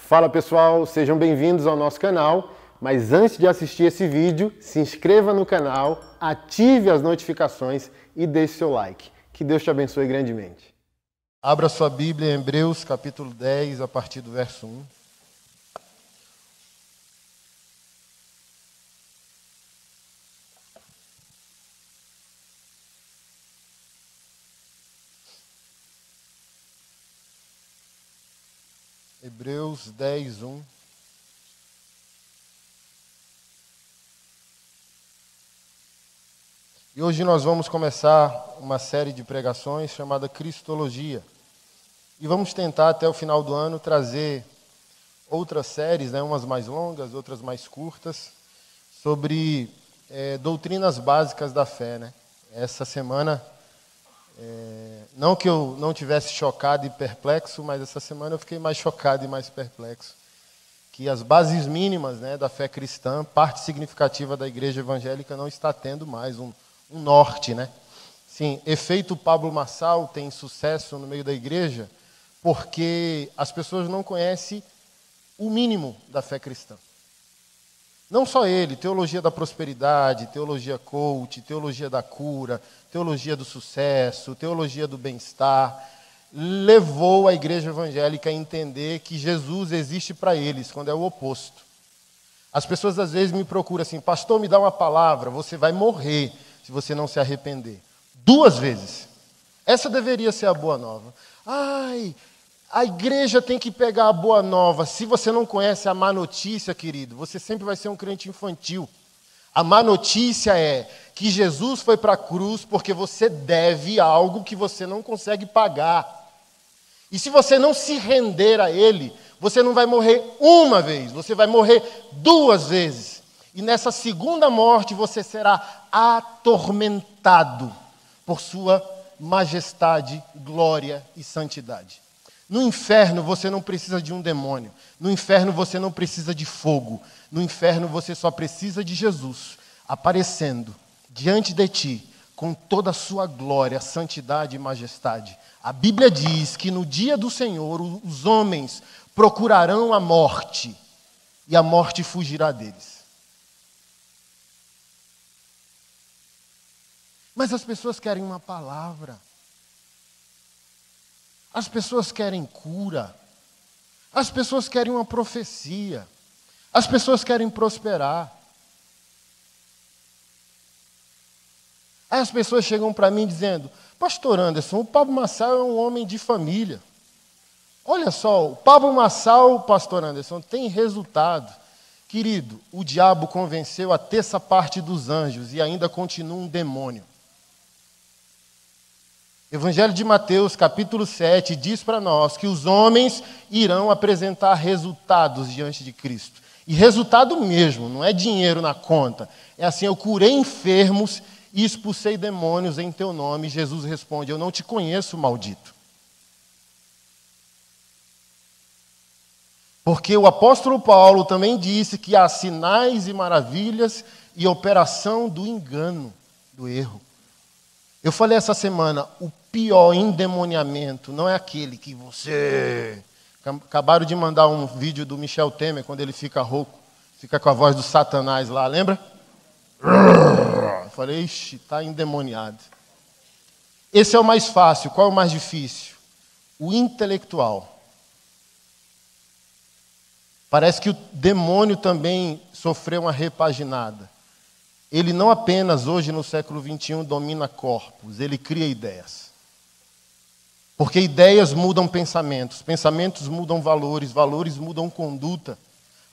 Fala pessoal, sejam bem-vindos ao nosso canal, mas antes de assistir esse vídeo, se inscreva no canal, ative as notificações e deixe seu like. Que Deus te abençoe grandemente. Abra sua Bíblia em Hebreus capítulo 10, a partir do verso 1. Hebreus 10, 1. E hoje nós vamos começar uma série de pregações chamada Cristologia. E vamos tentar até o final do ano trazer outras séries, umas mais longas, outras mais curtas, sobre doutrinas básicas da fé. Essa semana, não que eu não tivesse chocado e perplexo, mas essa semana eu fiquei mais chocado e mais perplexo. Que as bases mínimas da fé cristã, parte significativa da igreja evangélica, não está tendo mais um norte. Sim, efeito Pablo Marçal tem sucesso no meio da igreja porque as pessoas não conhecem o mínimo da fé cristã. Não só ele, teologia da prosperidade, teologia coach, teologia da cura, teologia do sucesso, teologia do bem-estar, levou a igreja evangélica a entender que Jesus existe para eles, quando é o oposto. As pessoas às vezes me procuram assim: pastor, me dá uma palavra, você vai morrer se você não se arrepender. 2 vezes. Essa deveria ser a boa nova. A igreja tem que pegar a boa nova. Se você não conhece a má notícia, querido, você sempre vai ser um crente infantil. A má notícia é que Jesus foi para a cruz porque você deve algo que você não consegue pagar. E se você não se render a Ele, você não vai morrer uma vez, você vai morrer 2 vezes. E nessa segunda morte você será atormentado por sua majestade, glória e santidade. No inferno você não precisa de um demônio. No inferno você não precisa de fogo. No inferno você só precisa de Jesus aparecendo diante de ti com toda a sua glória, santidade e majestade. A Bíblia diz que no dia do Senhor os homens procurarão a morte e a morte fugirá deles. Mas as pessoas querem uma palavra. As pessoas querem cura. As pessoas querem uma profecia. As pessoas querem prosperar. Aí as pessoas chegam para mim dizendo: pastor Anderson, o Pablo Marçal é um homem de família. Olha só, o Pablo Marçal, pastor Anderson, tem resultado. Querido, o diabo convenceu a 1/3 dos anjos e ainda continua um demônio. Evangelho de Mateus, capítulo 7, diz para nós que os homens irão apresentar resultados diante de Cristo. E resultado mesmo, não é dinheiro na conta. É assim: eu curei enfermos e expulsei demônios em teu nome. E Jesus responde: eu não te conheço, maldito. Porque o apóstolo Paulo também disse que há sinais e maravilhas e operação do engano, do erro. Eu falei essa semana, o pior endemoniamento não é aquele que você... Acabaram de mandar um vídeo do Michel Temer, quando ele fica rouco, fica com a voz do Satanás lá, lembra? Eu falei, ixi, está endemoniado. Esse é o mais fácil. Qual é o mais difícil? O intelectual. Parece que o demônio também sofreu uma repaginada. Ele não apenas hoje no século XXI domina corpos, ele cria ideias. Porque ideias mudam pensamentos, pensamentos mudam valores, valores mudam conduta.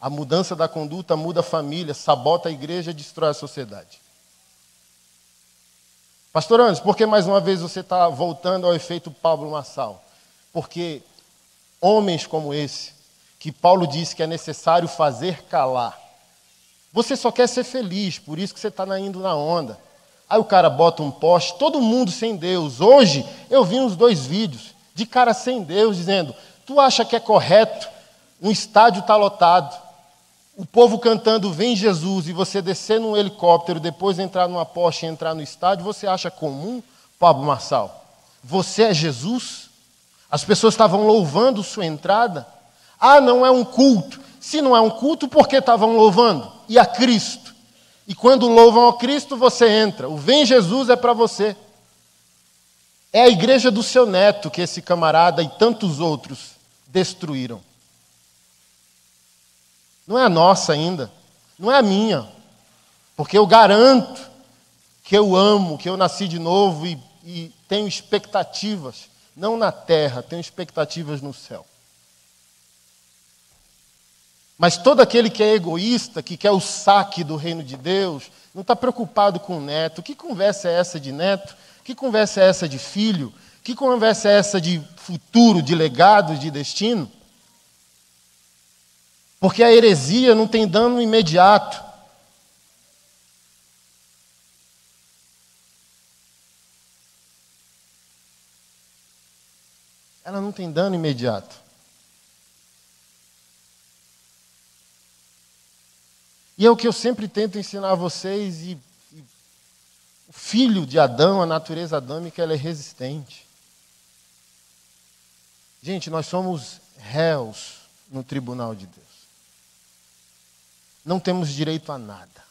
A mudança da conduta muda a família, sabota a igreja, destrói a sociedade. Pastor Anderson, por que mais uma vez você está voltando ao efeito Pablo Marçal? Porque homens como esse, que Paulo diz que é necessário fazer calar. Você só quer ser feliz, por isso que você está indo na onda. Aí o cara bota um poste, todo mundo sem Deus. Hoje eu vi uns 2 vídeos de cara sem Deus dizendo: tu acha que é correto um estádio está lotado, o povo cantando Vem Jesus, e você descer num helicóptero, depois entrar numa Porsche e entrar no estádio, você acha comum, Pablo Marçal? Você é Jesus? As pessoas estavam louvando sua entrada. Ah, não é um culto. Se não é um culto, por que estavam louvando? E a Cristo. E quando louvam a Cristo, você entra. O Vem Jesus é para você. É a igreja do seu neto que esse camarada e tantos outros destruíram. Não é a nossa ainda. Não é a minha. Porque eu garanto que eu amo, que eu nasci de novo e tenho expectativas. Não na terra, tenho expectativas no céu. Mas todo aquele que é egoísta, que quer o saque do reino de Deus, não está preocupado com o neto. Que conversa é essa de neto? Que conversa é essa de filho? Que conversa é essa de futuro, de legado, de destino? Porque a heresia não tem dano imediato. Ela não tem dano imediato. E é o que eu sempre tento ensinar a vocês, e o filho de Adão, a natureza adâmica, ela é resistente. Gente, nós somos réus no tribunal de Deus. Não temos direito a nada.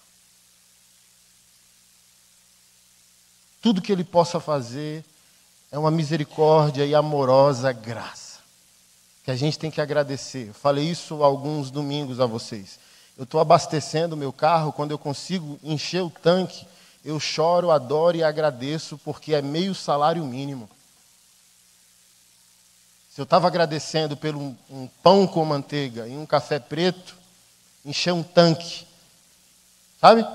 Tudo que Ele possa fazer é uma misericórdia e amorosa graça, que a gente tem que agradecer. Eu falei isso há alguns domingos a vocês. Eu estou abastecendo o meu carro, quando eu consigo encher o tanque, eu choro, adoro e agradeço, porque é meio salário mínimo. Se eu estava agradecendo pelo um pão com manteiga e um café preto, encher um tanque, sabe?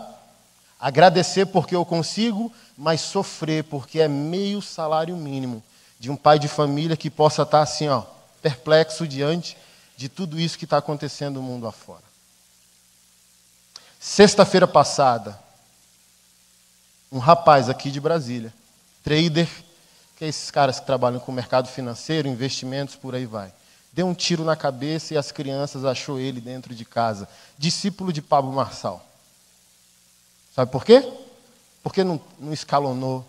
Agradecer porque eu consigo, mas sofrer porque é meio salário mínimo de um pai de família que possa estar assim, ó, perplexo diante de tudo isso que está acontecendo no mundo afora. Sexta-feira passada, um rapaz aqui de Brasília, trader, que é esses caras que trabalham com o mercado financeiro, investimentos, por aí vai, deu um tiro na cabeça e as crianças achou ele dentro de casa. Discípulo de Pablo Marçal. Sabe por quê? Porque não escalonou.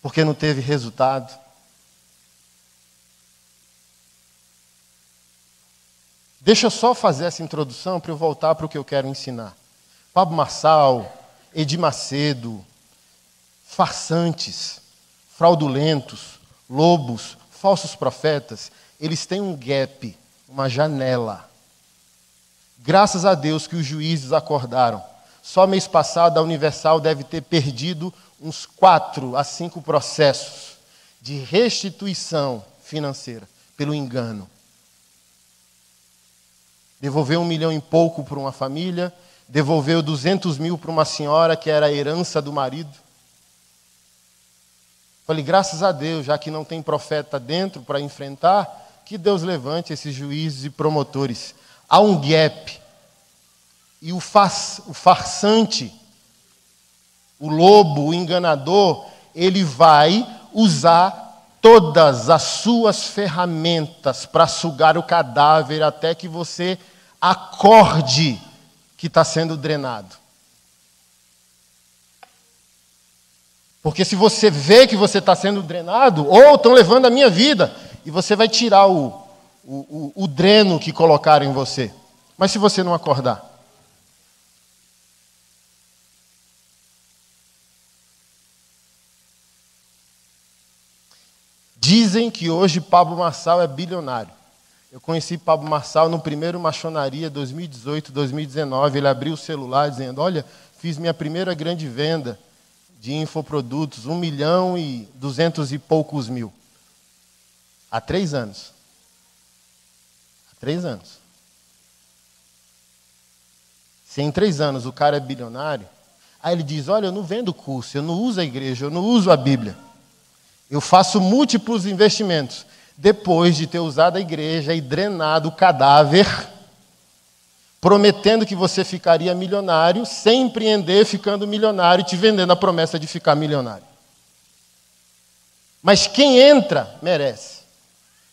Porque não teve resultado. Deixa eu só fazer essa introdução para eu voltar para o que eu quero ensinar. Pablo Marçal, Edir Macedo, farsantes, fraudulentos, lobos, falsos profetas, eles têm um gap, uma janela. Graças a Deus que os juízes acordaram. Só mês passado a Universal deve ter perdido uns 4 a 5 processos de restituição financeira pelo engano. Devolveu 1 milhão e pouco para uma família, devolveu 200 mil para uma senhora que era a herança do marido. Falei, graças a Deus, já que não tem profeta dentro para enfrentar, que Deus levante esses juízes e promotores. Há um gap. E o farsante, o lobo, o enganador, ele vai usar todas as suas ferramentas para sugar o cadáver até que você acorde que está sendo drenado. Porque se você vê que você está sendo drenado, ou estão levando a minha vida, e você vai tirar o dreno que colocaram em você. Mas se você não acordar? Dizem que hoje Pablo Marçal é bilionário. Eu conheci Pablo Marçal no primeiro Machonaria 2018, 2019. Ele abriu o celular dizendo, olha, fiz minha primeira grande venda de infoprodutos, 1 milhão e 200 e poucos mil. Há 3 anos. Há 3 anos. Se em 3 anos o cara é bilionário, aí ele diz, olha, eu não vendo curso, eu não uso a igreja, eu não uso a Bíblia. Eu faço múltiplos investimentos. Depois de ter usado a igreja e drenado o cadáver, prometendo que você ficaria milionário, sem empreender, ficando milionário e te vendendo a promessa de ficar milionário. Mas quem entra, merece.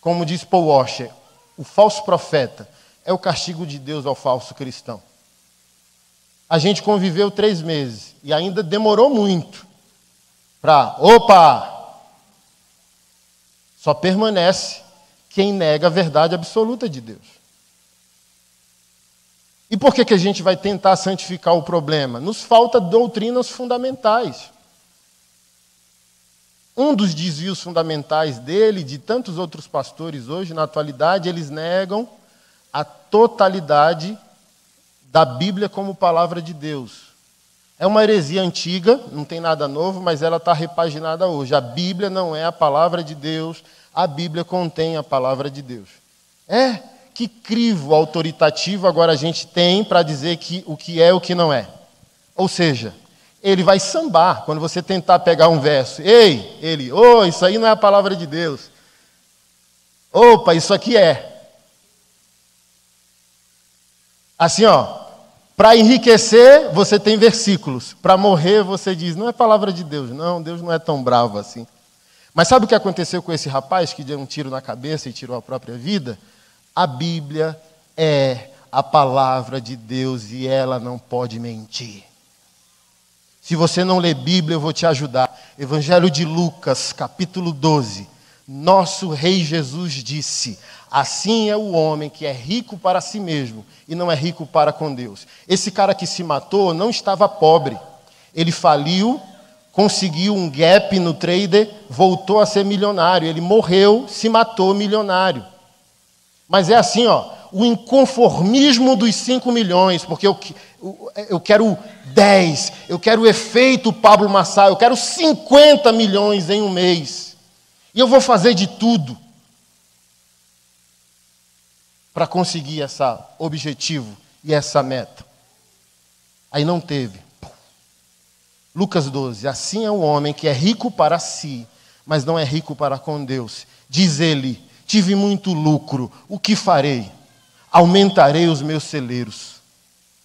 Como diz Paul Washer, o falso profeta é o castigo de Deus ao falso cristão. A gente conviveu 3 meses e ainda demorou muito para, Só permanece quem nega a verdade absoluta de Deus. E por que a gente vai tentar santificar o problema? Nos falta doutrinas fundamentais. Um dos desvios fundamentais dele, de tantos outros pastores hoje, na atualidade, eles negam a totalidade da Bíblia como palavra de Deus. É uma heresia antiga, não tem nada novo, mas ela está repaginada hoje. A Bíblia não é a palavra de Deus, a Bíblia contém a palavra de Deus. Que crivo autoritativo agora a gente tem para dizer que o que é e o que não é. Ou seja, ele vai sambar quando você tentar pegar um verso. Isso aí não é a palavra de Deus. Opa, isso aqui é. Assim, para enriquecer, você tem versículos. Para morrer, você diz, não é palavra de Deus. Não, Deus não é tão bravo assim. Mas sabe o que aconteceu com esse rapaz que deu um tiro na cabeça e tirou a própria vida? A Bíblia é a palavra de Deus e ela não pode mentir. Se você não lê Bíblia, eu vou te ajudar. Evangelho de Lucas, capítulo 12. Nosso Rei Jesus disse: assim é o homem que é rico para si mesmo e não é rico para com Deus. Esse cara que se matou não estava pobre. Ele faliu, conseguiu um gap no trader, voltou a ser milionário. Ele morreu, se matou milionário. Mas é assim, o inconformismo dos 5 milhões, porque eu quero 10, eu quero o efeito Pablo Marçal, eu quero 50 milhões em um mês. E eu vou fazer de tudo para conseguir esse objetivo e essa meta. Aí não teve. Lucas 12, assim é o homem que é rico para si, mas não é rico para com Deus. Diz ele: tive muito lucro, o que farei? Aumentarei os meus celeiros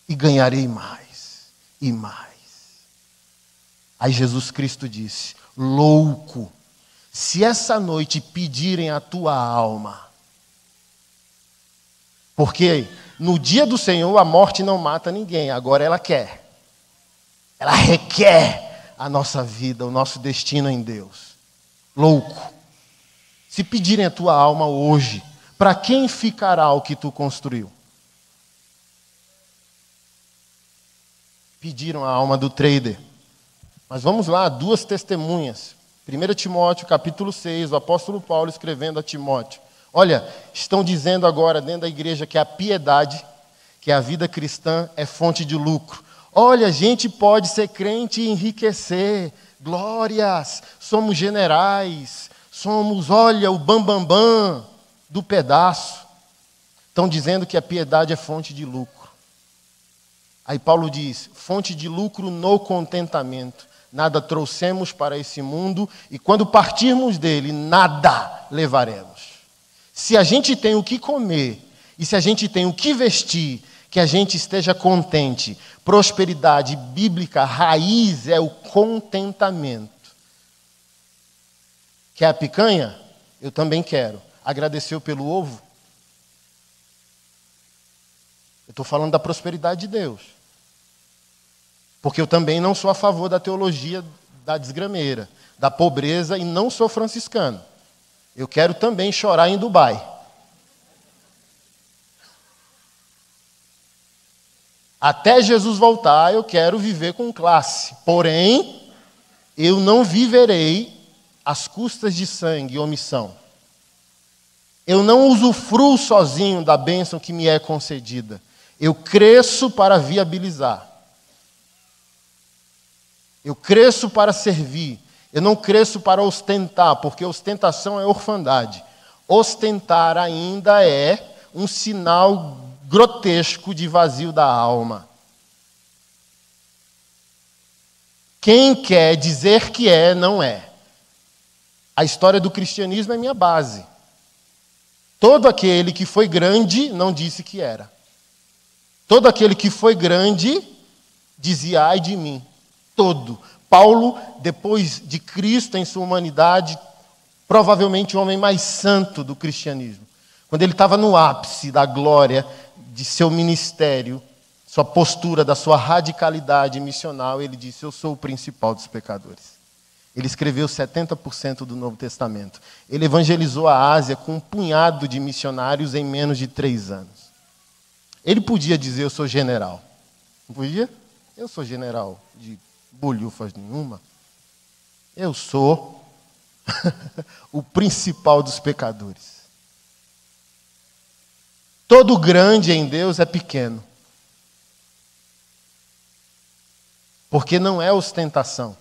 e ganharei mais e mais. Aí Jesus Cristo disse: louco, se essa noite pedirem a tua alma, porque no dia do Senhor a morte não mata ninguém, agora ela quer. Ela requer a nossa vida, o nosso destino em Deus. Louco. Se pedirem a tua alma hoje, para quem ficará o que tu construiu? Pediram a alma do trader. Mas vamos lá, 2 testemunhas. 1 Timóteo, capítulo 6, o apóstolo Paulo escrevendo a Timóteo. Olha, estão dizendo agora dentro da igreja que a piedade, que a vida cristã é fonte de lucro. Olha, a gente pode ser crente e enriquecer. Glórias, somos generais. Somos, olha, o bambambam do pedaço. Estão dizendo que a piedade é fonte de lucro. Aí Paulo diz, fonte de lucro no contentamento. Nada trouxemos para esse mundo e quando partirmos dele, nada levaremos. Se a gente tem o que comer e se a gente tem o que vestir, que a gente esteja contente. Prosperidade bíblica, raiz é o contentamento. Quer a picanha? Eu também quero. Agradeceu pelo ovo? Eu estou falando da prosperidade de Deus. Porque eu também não sou a favor da teologia da desgrameira, da pobreza, e não sou franciscano. Eu quero também chorar em Dubai. Até Jesus voltar, eu quero viver com classe. Porém, eu não viverei às custas de sangue e omissão. Eu não usufruo sozinho da bênção que me é concedida. Eu cresço para viabilizar. Eu cresço para servir. Eu não cresço para ostentar, porque ostentação é orfandade. Ostentar ainda é um sinal grotesco de vazio da alma. Quem quer dizer que é, não é. A história do cristianismo é minha base. Todo aquele que foi grande não disse que era. Todo aquele que foi grande dizia, ai de mim. Todo. Paulo, depois de Cristo em sua humanidade, provavelmente o homem mais santo do cristianismo. Quando ele estava no ápice da glória de seu ministério, sua postura, da sua radicalidade missional, ele disse, eu sou o principal dos pecadores. Ele escreveu 70% do Novo Testamento. Ele evangelizou a Ásia com um punhado de missionários em menos de 3 anos. Ele podia dizer, eu sou general. Não podia? Eu sou general de bolhufas nenhuma. Eu sou o principal dos pecadores. Todo grande em Deus é pequeno. Porque não é ostentação.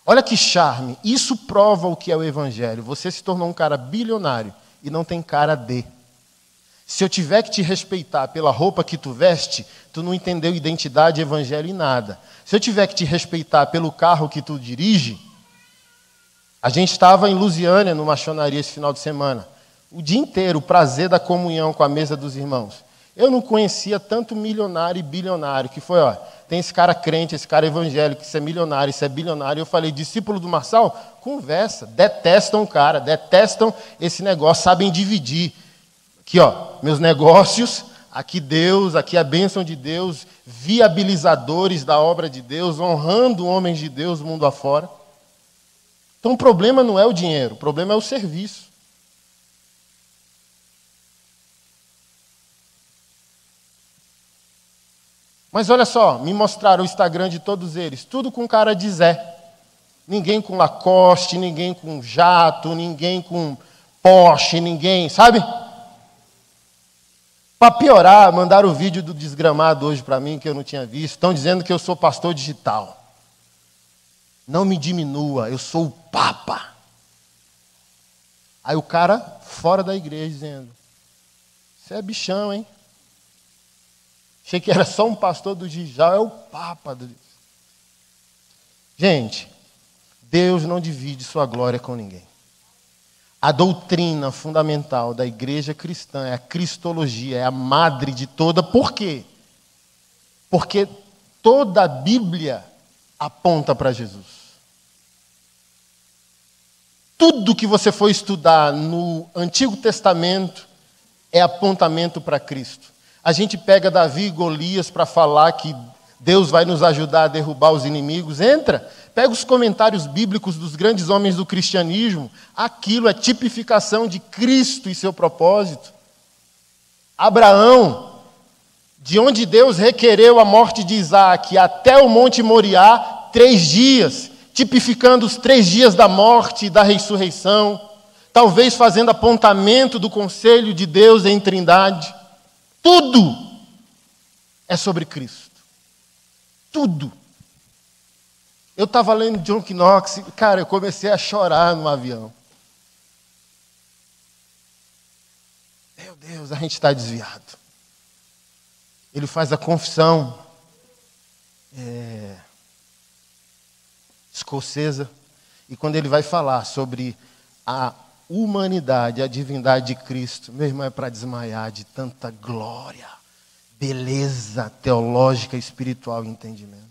Olha que charme, isso prova o que é o Evangelho. Você se tornou um cara bilionário e não tem cara de. Se eu tiver que te respeitar pela roupa que tu veste, tu não entendeu identidade, evangelho e nada. Se eu tiver que te respeitar pelo carro que tu dirige, a gente estava em Lusiânia, numa maçonaria esse final de semana. O dia inteiro, o prazer da comunhão com a mesa dos irmãos. Eu não conhecia tanto milionário e bilionário, que foi, ó, tem esse cara crente, esse cara evangélico, isso é milionário, isso é bilionário. Eu falei, discípulo do Marçal, conversa, detestam o cara, detestam esse negócio, sabem dividir. Aqui, ó, meus negócios, aqui Deus, aqui a bênção de Deus, viabilizadores da obra de Deus, honrando homens de Deus mundo afora. Então o problema não é o dinheiro, o problema é o serviço. Mas olha só, me mostraram o Instagram de todos eles, tudo com cara de Zé. Ninguém com Lacoste, ninguém com jato, ninguém com Porsche, ninguém, sabe? Para piorar, mandaram o vídeo do desgramado hoje para mim, que eu não tinha visto. Estão dizendo que eu sou pastor digital. Não me diminua, eu sou o Papa. Aí o cara fora da igreja dizendo, você é bichão, hein? Achei que era só um pastor do digital, é o Papa. Gente, Deus não divide sua glória com ninguém. A doutrina fundamental da igreja cristã é a cristologia, é a madre de toda. Por quê? Porque toda a Bíblia aponta para Jesus. Tudo que você for estudar no Antigo Testamento é apontamento para Cristo. A gente pega Davi e Golias para falar que Deus vai nos ajudar a derrubar os inimigos. Entra, pega os comentários bíblicos dos grandes homens do cristianismo. Aquilo é tipificação de Cristo e seu propósito. Abraão, de onde Deus requereu a morte de Isaac até o Monte Moriá, 3 dias, tipificando os 3 dias da morte e da ressurreição, talvez fazendo apontamento do conselho de Deus em Trindade. Tudo é sobre Cristo. Tudo. Eu estava lendo John Knox, cara, eu comecei a chorar no avião. Meu Deus, a gente está desviado. Ele faz a confissão escocesa, e quando ele vai falar sobre a humanidade, a divindade de Cristo, meu irmão, é para desmaiar de tanta glória, beleza teológica, espiritual e entendimento.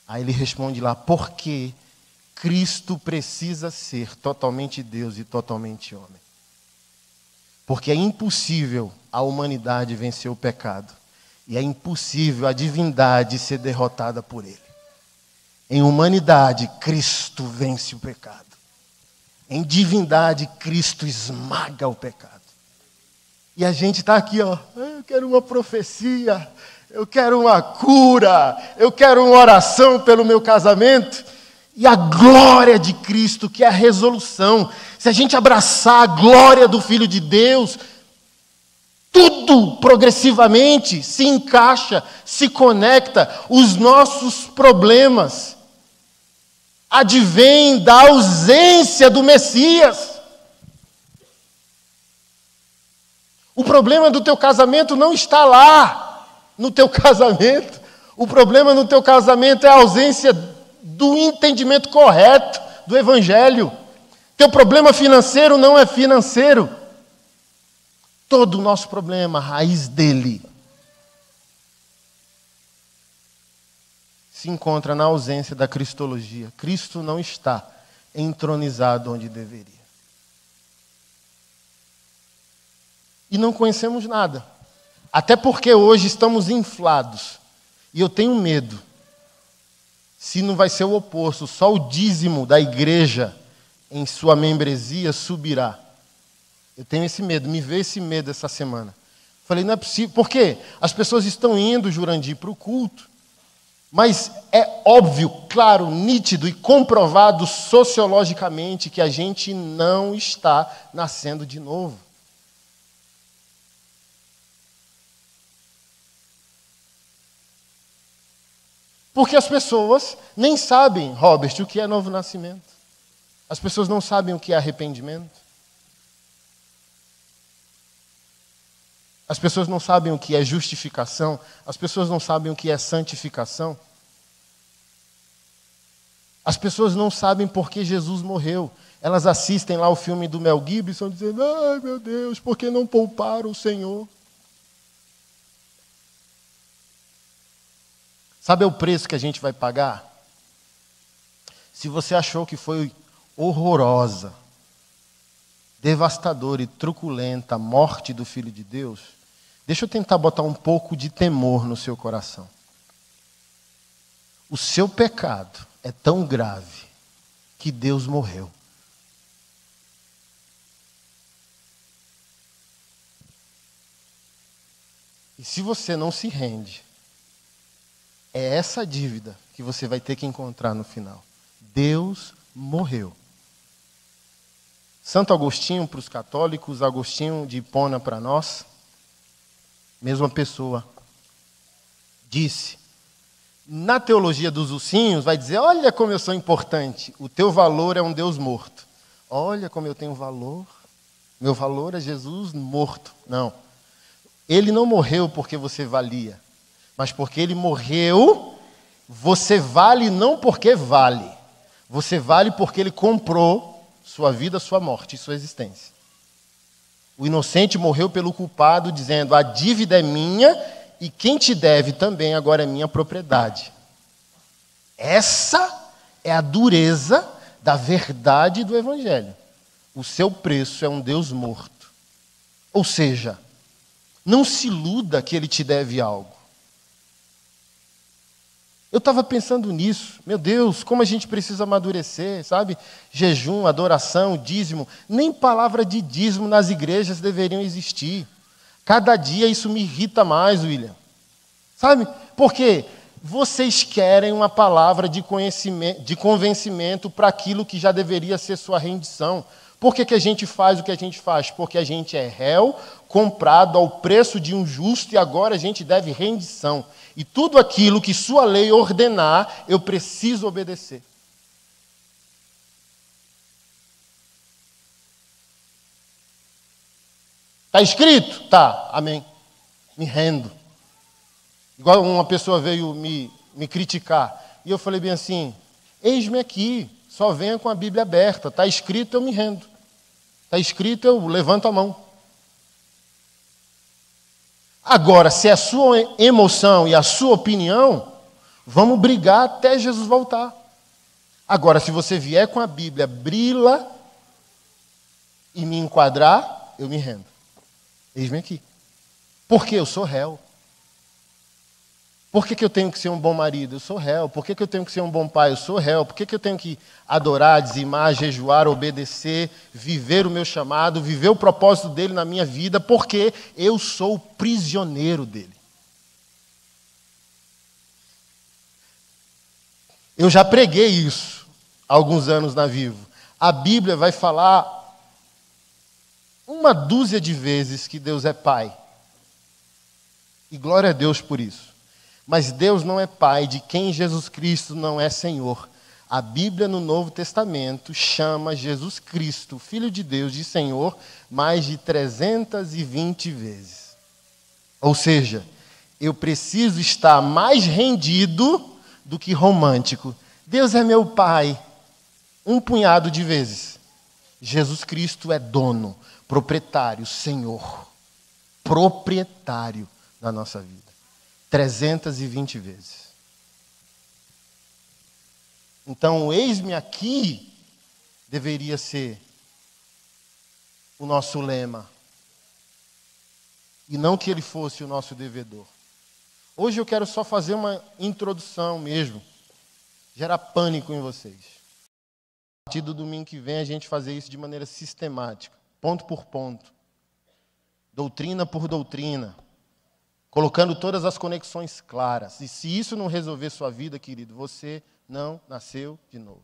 Aí ele responde lá, por que Cristo precisa ser totalmente Deus e totalmente homem? Porque é impossível a humanidade vencer o pecado. E é impossível a divindade ser derrotada por ele. Em humanidade, Cristo vence o pecado. Em divindade, Cristo esmaga o pecado. E a gente está aqui, ó, eu quero uma profecia, eu quero uma cura, eu quero uma oração pelo meu casamento. E a glória de Cristo, que é a resolução. Se a gente abraçar a glória do Filho de Deus, tudo progressivamente se encaixa, se conecta. Os nossos problemas advêm da ausência do Messias. O problema do teu casamento não está lá, no teu casamento. O problema no teu casamento é a ausência do entendimento correto do Evangelho. Teu problema financeiro não é financeiro. Todo o nosso problema, a raiz dele, se encontra na ausência da cristologia. Cristo não está entronizado onde deveria. E não conhecemos nada. Até porque hoje estamos inflados. E eu tenho medo se não vai ser o oposto, só o dízimo da igreja em sua membresia subirá. Eu tenho esse medo, me veio esse medo essa semana. Falei, não é possível. Por quê? As pessoas estão indo, Jurandir, para o culto, mas é óbvio, claro, nítido e comprovado sociologicamente que a gente não está nascendo de novo. Porque as pessoas nem sabem, Robert, o que é novo nascimento. As pessoas não sabem o que é arrependimento. As pessoas não sabem o que é justificação. As pessoas não sabem o que é santificação. As pessoas não sabem por que Jesus morreu. Elas assistem lá o filme do Mel Gibson dizendo, ai meu Deus, por que não pouparam o Senhor? Sabe o preço que a gente vai pagar? Se você achou que foi horrorosa, devastadora e truculenta a morte do Filho de Deus, deixa eu tentar botar um pouco de temor no seu coração. O seu pecado é tão grave que Deus morreu. E se você não se rende, é essa dívida que você vai ter que encontrar no final. Deus morreu. Santo Agostinho para os católicos, Agostinho de Hipona para nós, mesma pessoa, disse, na teologia dos ursinhos, vai dizer, olha como eu sou importante, o teu valor é um Deus morto. Olha como eu tenho valor, meu valor é Jesus morto. Não, ele não morreu porque você valia, mas porque ele morreu, você vale não porque vale, você vale porque ele comprou sua vida, sua morte e sua existência. O inocente morreu pelo culpado, dizendo, a dívida é minha e quem te deve também agora é minha propriedade. Essa é a dureza da verdade do Evangelho. O seu preço é um Deus morto. Ou seja, não se iluda que ele te deve algo. Eu estava pensando nisso, meu Deus, como a gente precisa amadurecer, sabe? Jejum, adoração, dízimo, nem palavra de dízimo nas igrejas deveriam existir. Cada dia isso me irrita mais, William. Sabe? Porque vocês querem uma palavra de convencimento para aquilo que já deveria ser sua rendição. Por que a gente faz o que a gente faz? Porque a gente é réu, comprado ao preço de um justo e agora a gente deve rendição. E tudo aquilo que sua lei ordenar, eu preciso obedecer. Está escrito? Tá, amém. Me rendo. Igual uma pessoa veio me criticar. E eu falei bem assim, eis-me aqui, só venha com a Bíblia aberta. Está escrito, eu me rendo. Está escrito, eu levanto a mão. Agora, se é a sua emoção e a sua opinião, vamos brigar até Jesus voltar. Agora, se você vier com a Bíblia, abri-la e me enquadrar, eu me rendo. Eis-me aqui. Porque eu sou réu. Por que eu tenho que ser um bom marido? Eu sou réu. Por que eu tenho que ser um bom pai? Eu sou réu. Por que eu tenho que adorar, dizimar, jejuar, obedecer, viver o meu chamado, viver o propósito dele na minha vida? Porque eu sou o prisioneiro dele. Eu já preguei isso há alguns anos na Vivo. A Bíblia vai falar uma dúzia de vezes que Deus é Pai. E glória a Deus por isso. Mas Deus não é Pai de quem Jesus Cristo não é Senhor. A Bíblia no Novo Testamento chama Jesus Cristo, Filho de Deus, de Senhor, mais de 320 vezes. Ou seja, eu preciso estar mais rendido do que romântico. Deus é meu Pai, um punhado de vezes. Jesus Cristo é dono, proprietário, Senhor, proprietário da nossa vida. 320 vezes. Então, eis-me aqui deveria ser o nosso lema. E não que ele fosse o nosso devedor. Hoje eu quero só fazer uma introdução mesmo. gerar pânico em vocês. A partir do domingo que vem, a gente fazer isso de maneira sistemática, ponto por ponto, doutrina por doutrina, colocando todas as conexões claras. E se isso não resolver sua vida, querido, você não nasceu de novo.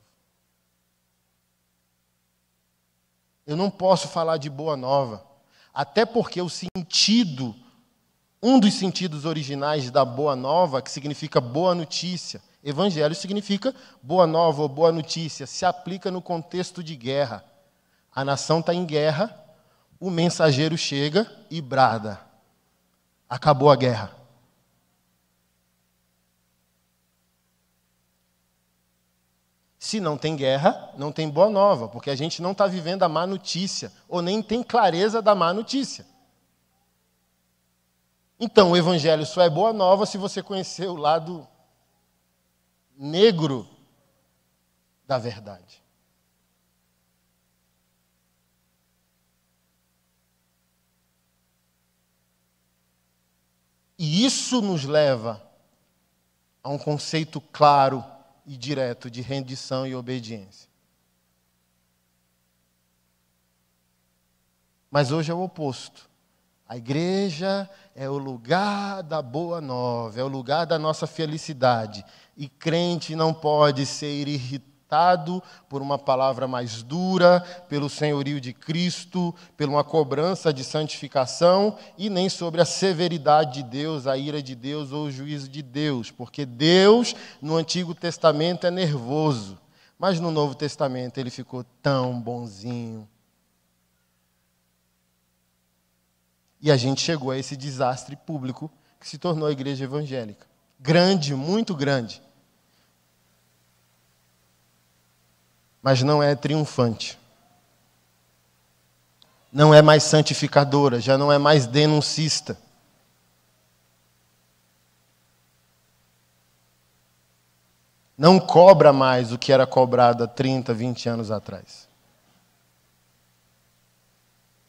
Eu não posso falar de boa nova, até porque o sentido, um dos sentidos originais da boa nova, que significa boa notícia, evangelho significa boa nova ou boa notícia, se aplica no contexto de guerra. A nação está em guerra, o mensageiro chega e brada: acabou a guerra. Se não tem guerra, não tem boa nova, porque a gente não está vivendo a má notícia, ou nem tem clareza da má notícia. Então, o evangelho só é boa nova se você conhecer o lado negro da verdade. E isso nos leva a um conceito claro e direto de rendição e obediência. Mas hoje é o oposto. A igreja é o lugar da boa nova, é o lugar da nossa felicidade. E crente não pode ser irritado por uma palavra mais dura, pelo senhorio de Cristo, por uma cobrança de santificação, e nem sobre a severidade de Deus, a ira de Deus ou o juízo de Deus. Porque Deus, no Antigo Testamento, é nervoso, mas no Novo Testamento ele ficou tão bonzinho. E a gente chegou a esse desastre público que se tornou a igreja evangélica. Grande, muito grande. Mas não é triunfante. Não é mais santificadora, já não é mais denuncista. Não cobra mais o que era cobrado há 30, 20 anos atrás.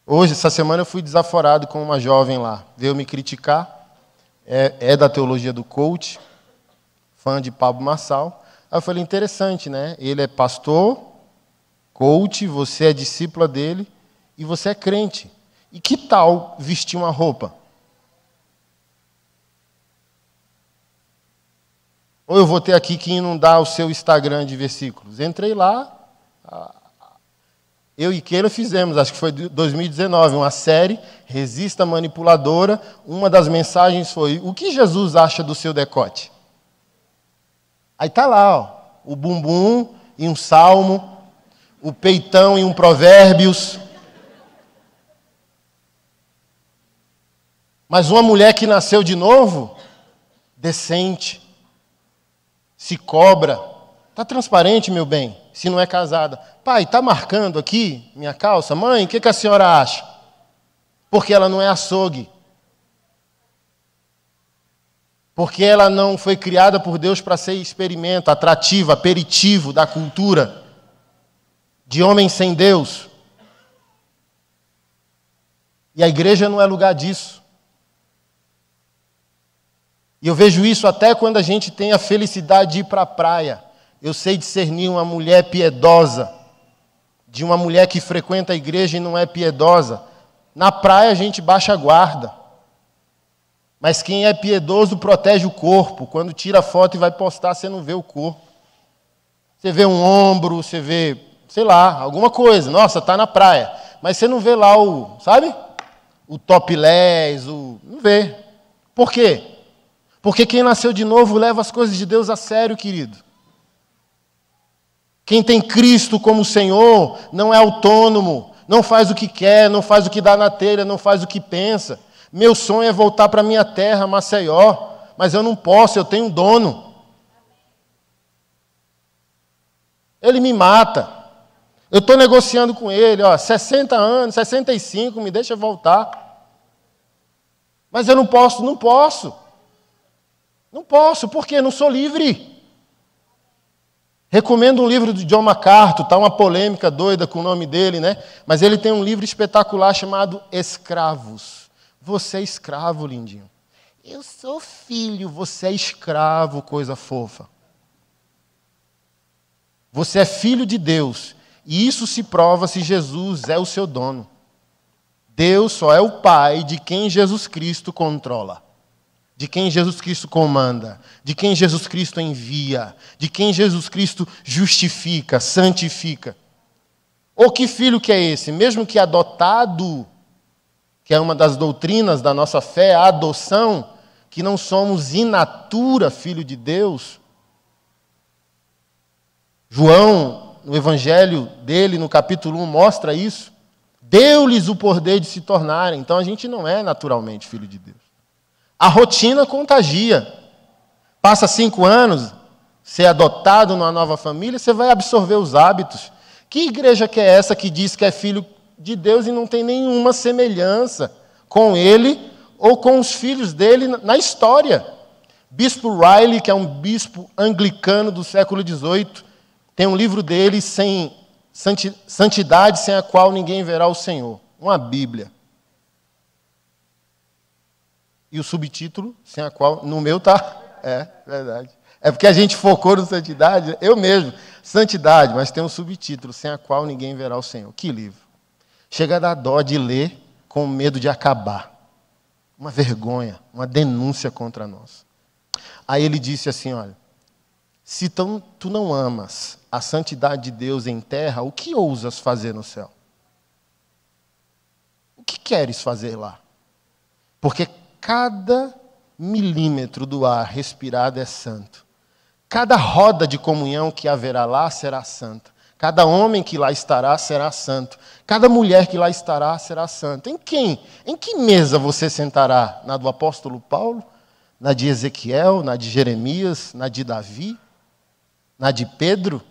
Hoje, essa semana, eu fui desaforado com uma jovem lá. Veio me criticar, é da teologia do coach, fã de Pablo Marçal. Aí eu falei, interessante, né? Ele é pastor, coach, você é discípula dele e você é crente. E que tal vestir uma roupa? Ou eu vou ter aqui que inundar o seu Instagram de versículos. Entrei lá, eu e Keila fizemos, acho que foi 2019, uma série, Resista Manipuladora. Uma das mensagens foi, o que Jesus acha do seu decote? Aí está lá, ó, o bumbum e um salmo, o peitão e um provérbios. Mas uma mulher que nasceu de novo, decente, se cobra. Está transparente, meu bem, se não é casada. Pai, está marcando aqui minha calça? Mãe, o que a senhora acha? Porque ela não é açougue. Porque ela não foi criada por Deus para ser experimento, atrativo, aperitivo da cultura de homem sem Deus. E a igreja não é lugar disso. E eu vejo isso até quando a gente tem a felicidade de ir para a praia. Eu sei discernir uma mulher piedosa de uma mulher que frequenta a igreja e não é piedosa. Na praia a gente baixa a guarda. Mas quem é piedoso protege o corpo. Quando tira foto e vai postar, você não vê o corpo. Você vê um ombro, você vê, sei lá, alguma coisa. Nossa, está na praia. Mas você não vê lá o, sabe? O topless, não vê. Por quê? Porque quem nasceu de novo leva as coisas de Deus a sério, querido. Quem tem Cristo como Senhor não é autônomo, não faz o que quer, não faz o que dá na telha, não faz o que pensa. Meu sonho é voltar para a minha terra, Maceió, mas eu não posso, eu tenho um dono. Ele me mata. Eu estou negociando com ele, 60 anos, 65, me deixa voltar. Mas eu não posso. Não posso, porque eu não sou livre. Recomendo um livro de John MacArthur, está uma polêmica doida com o nome dele, né? Mas ele tem um livro espetacular chamado Escravos. Você é escravo, lindinho. Eu sou filho, você é escravo, coisa fofa. Você é filho de Deus. E isso se prova se Jesus é o seu dono. Deus só é o Pai de quem Jesus Cristo controla, de quem Jesus Cristo comanda, de quem Jesus Cristo envia, de quem Jesus Cristo justifica, santifica. Ou que filho que é esse? Mesmo que adotado, que é uma das doutrinas da nossa fé, a adoção, que não somos in natura filho de Deus. João, no evangelho dele, no capítulo 1, mostra isso. Deu-lhes o poder de se tornarem. Então a gente não é naturalmente filho de Deus. A rotina contagia. Passa 5 anos, ser adotado numa nova família, você vai absorver os hábitos. Que igreja que é essa que diz que é filho de Deus e não tem nenhuma semelhança com ele ou com os filhos dele na história? Bispo Riley, que é um bispo anglicano do século XVIII, tem um livro dele, Santidade sem a qual ninguém verá o Senhor. Uma Bíblia. E o subtítulo, sem a qual, no meu tá, verdade. É porque a gente focou no santidade, eu mesmo, santidade, mas tem um subtítulo, sem a qual ninguém verá o Senhor. Que livro. Chega a dar dó de ler com medo de acabar. Uma vergonha, uma denúncia contra nós. Aí ele disse assim, olha, se tu não amas a santidade de Deus em terra, o que ousas fazer no céu? O que queres fazer lá? Porque cada milímetro do ar respirado é santo. Cada roda de comunhão que haverá lá será santa. Cada homem que lá estará será santo. Cada mulher que lá estará será santa. Em que mesa você sentará? Na do apóstolo Paulo? Na de Ezequiel? Na de Jeremias? Na de Davi? Na de Pedro?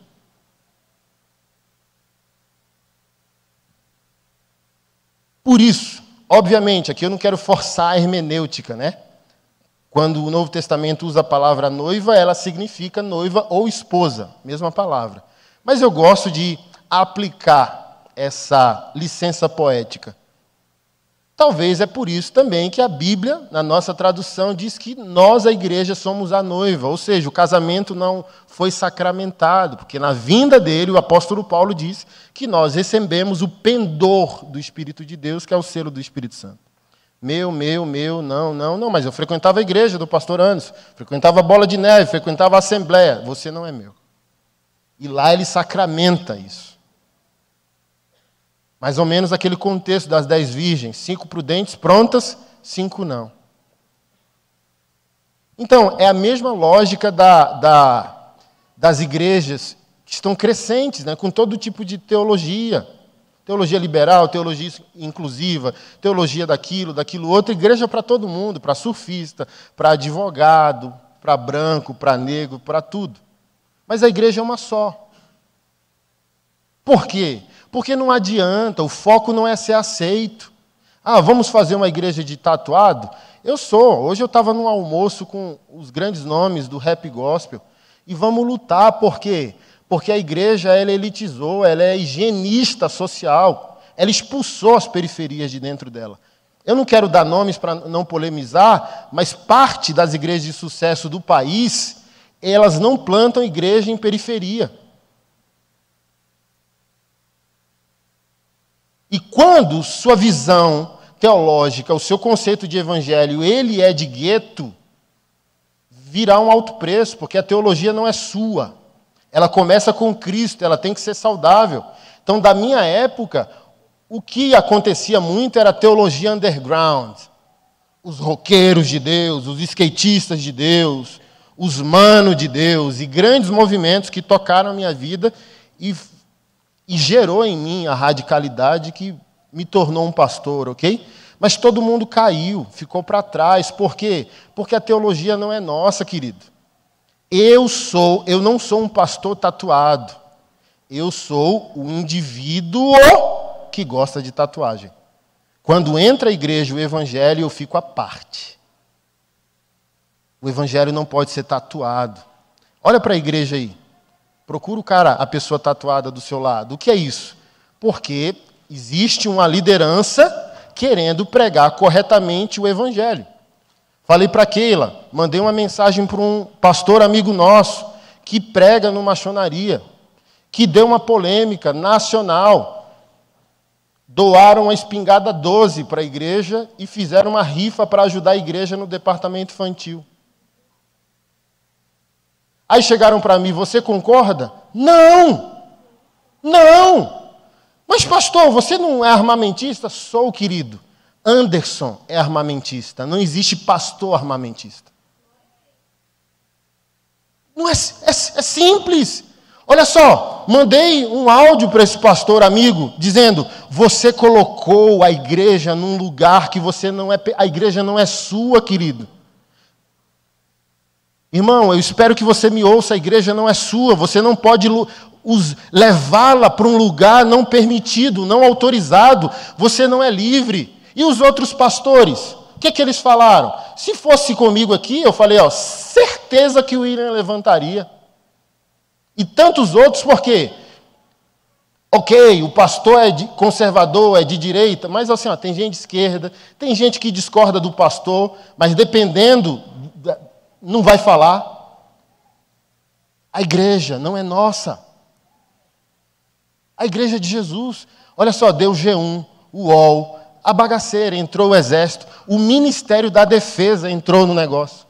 Por isso, obviamente, aqui eu não quero forçar a hermenêutica, né? Quando o Novo Testamento usa a palavra noiva, ela significa noiva ou esposa, mesma palavra. Mas eu gosto de aplicar essa licença poética. Talvez é por isso também que a Bíblia, na nossa tradução, diz que nós, a igreja, somos a noiva. Ou seja, o casamento não foi sacramentado, porque na vinda dele, o apóstolo Paulo diz que nós recebemos o pendor do Espírito de Deus, que é o selo do Espírito Santo. Meu, não, mas eu frequentava a igreja do pastor Anderson, frequentava a Bola de Neve, frequentava a Assembleia. Você não é meu. E lá ele sacramenta isso. Mais ou menos aquele contexto das 10 virgens, 5 prudentes, prontas, 5 não. Então, é a mesma lógica das igrejas que estão crescentes, né, com todo tipo de teologia. Teologia liberal, teologia inclusiva, teologia daquilo outro. Igreja para todo mundo, para surfista, para advogado, para branco, para negro, para tudo. Mas a igreja é uma só. Por quê? Porque não adianta, o foco não é ser aceito. Vamos fazer uma igreja de tatuado? Hoje eu estava num almoço com os grandes nomes do rap gospel, e vamos lutar, por quê? Porque a igreja, ela elitizou, ela é higienista social, ela expulsou as periferias de dentro dela. Eu não quero dar nomes para não polemizar, mas parte das igrejas de sucesso do país, elas não plantam igreja em periferia. E quando sua visão teológica, o seu conceito de evangelho, ele é de gueto, virá um alto preço, porque a teologia não é sua. Ela começa com Cristo, ela tem que ser saudável. Então, da minha época, o que acontecia muito era a teologia underground. Os roqueiros de Deus, os skatistas de Deus, os manos de Deus, e grandes movimentos que tocaram a minha vida e gerou em mim a radicalidade que me tornou um pastor, ok? Mas todo mundo caiu, ficou para trás. Por quê? Porque a teologia não é nossa, querido. Eu não sou um pastor tatuado. Eu sou o indivíduo que gosta de tatuagem. Quando entra a igreja, o evangelho, eu fico à parte. O evangelho não pode ser tatuado. Olha para a igreja aí. Procura a pessoa tatuada do seu lado. O que é isso? Porque existe uma liderança querendo pregar corretamente o evangelho. Falei para Keila, mandei uma mensagem para um pastor amigo nosso que prega no maçonaria. que deu uma polêmica nacional. Doaram a espingarda 12 para a igreja e fizeram uma rifa para ajudar a igreja no departamento infantil. Aí chegaram para mim, você concorda? Não! Não! Mas pastor, você não é armamentista? Sou, querido. Anderson é armamentista. Não existe pastor armamentista. Não é simples. Olha só, mandei um áudio para esse pastor amigo, dizendo, você colocou a igreja num lugar que você não é, a igreja não é sua, querido. Irmão, eu espero que você me ouça, a igreja não é sua, você não pode levá-la para um lugar não permitido, não autorizado, você não é livre. E os outros pastores, o que eles falaram? Se fosse comigo aqui, eu falei, certeza que o William levantaria. E tantos outros, por quê? Ok, o pastor é conservador, é de direita, mas assim, tem gente de esquerda, tem gente que discorda do pastor, mas dependendo, não vai falar. A igreja não é nossa. A igreja é de Jesus. Olha só, deu G1, o UOL, a bagaceira, entrou o exército, o Ministério da Defesa entrou no negócio.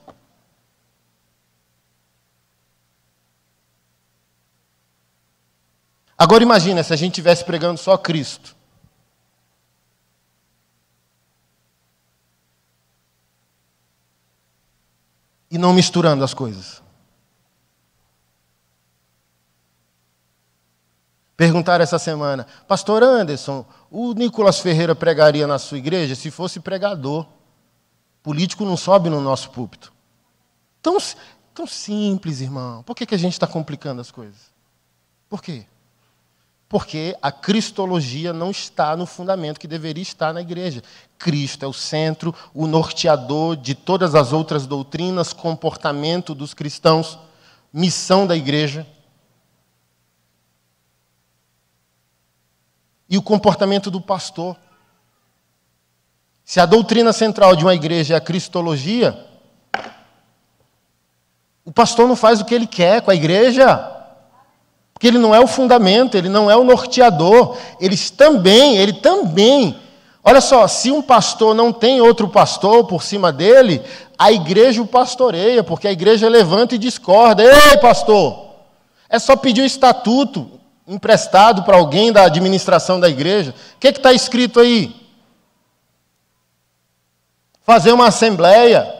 Agora imagina se a gente estivesse pregando só Cristo. E não misturando as coisas. Perguntaram essa semana, pastor Anderson, o Nicolas Ferreira pregaria na sua igreja se fosse pregador? Político não sobe no nosso púlpito. Tão simples, irmão. Por que a gente está complicando as coisas? Por quê? Porque a cristologia não está no fundamento que deveria estar na igreja. Cristo é o centro, o norteador de todas as outras doutrinas, comportamento dos cristãos, missão da igreja. E o comportamento do pastor. Se a doutrina central de uma igreja é a cristologia, o pastor não faz o que ele quer com a igreja. Porque ele não é o fundamento, ele não é o norteador. Ele também. Olha só, se um pastor não tem outro pastor por cima dele, a igreja o pastoreia, porque a igreja levanta e discorda. Ei, pastor! É só pedir o estatuto emprestado para alguém da administração da igreja. O que está escrito aí? Fazer uma assembleia.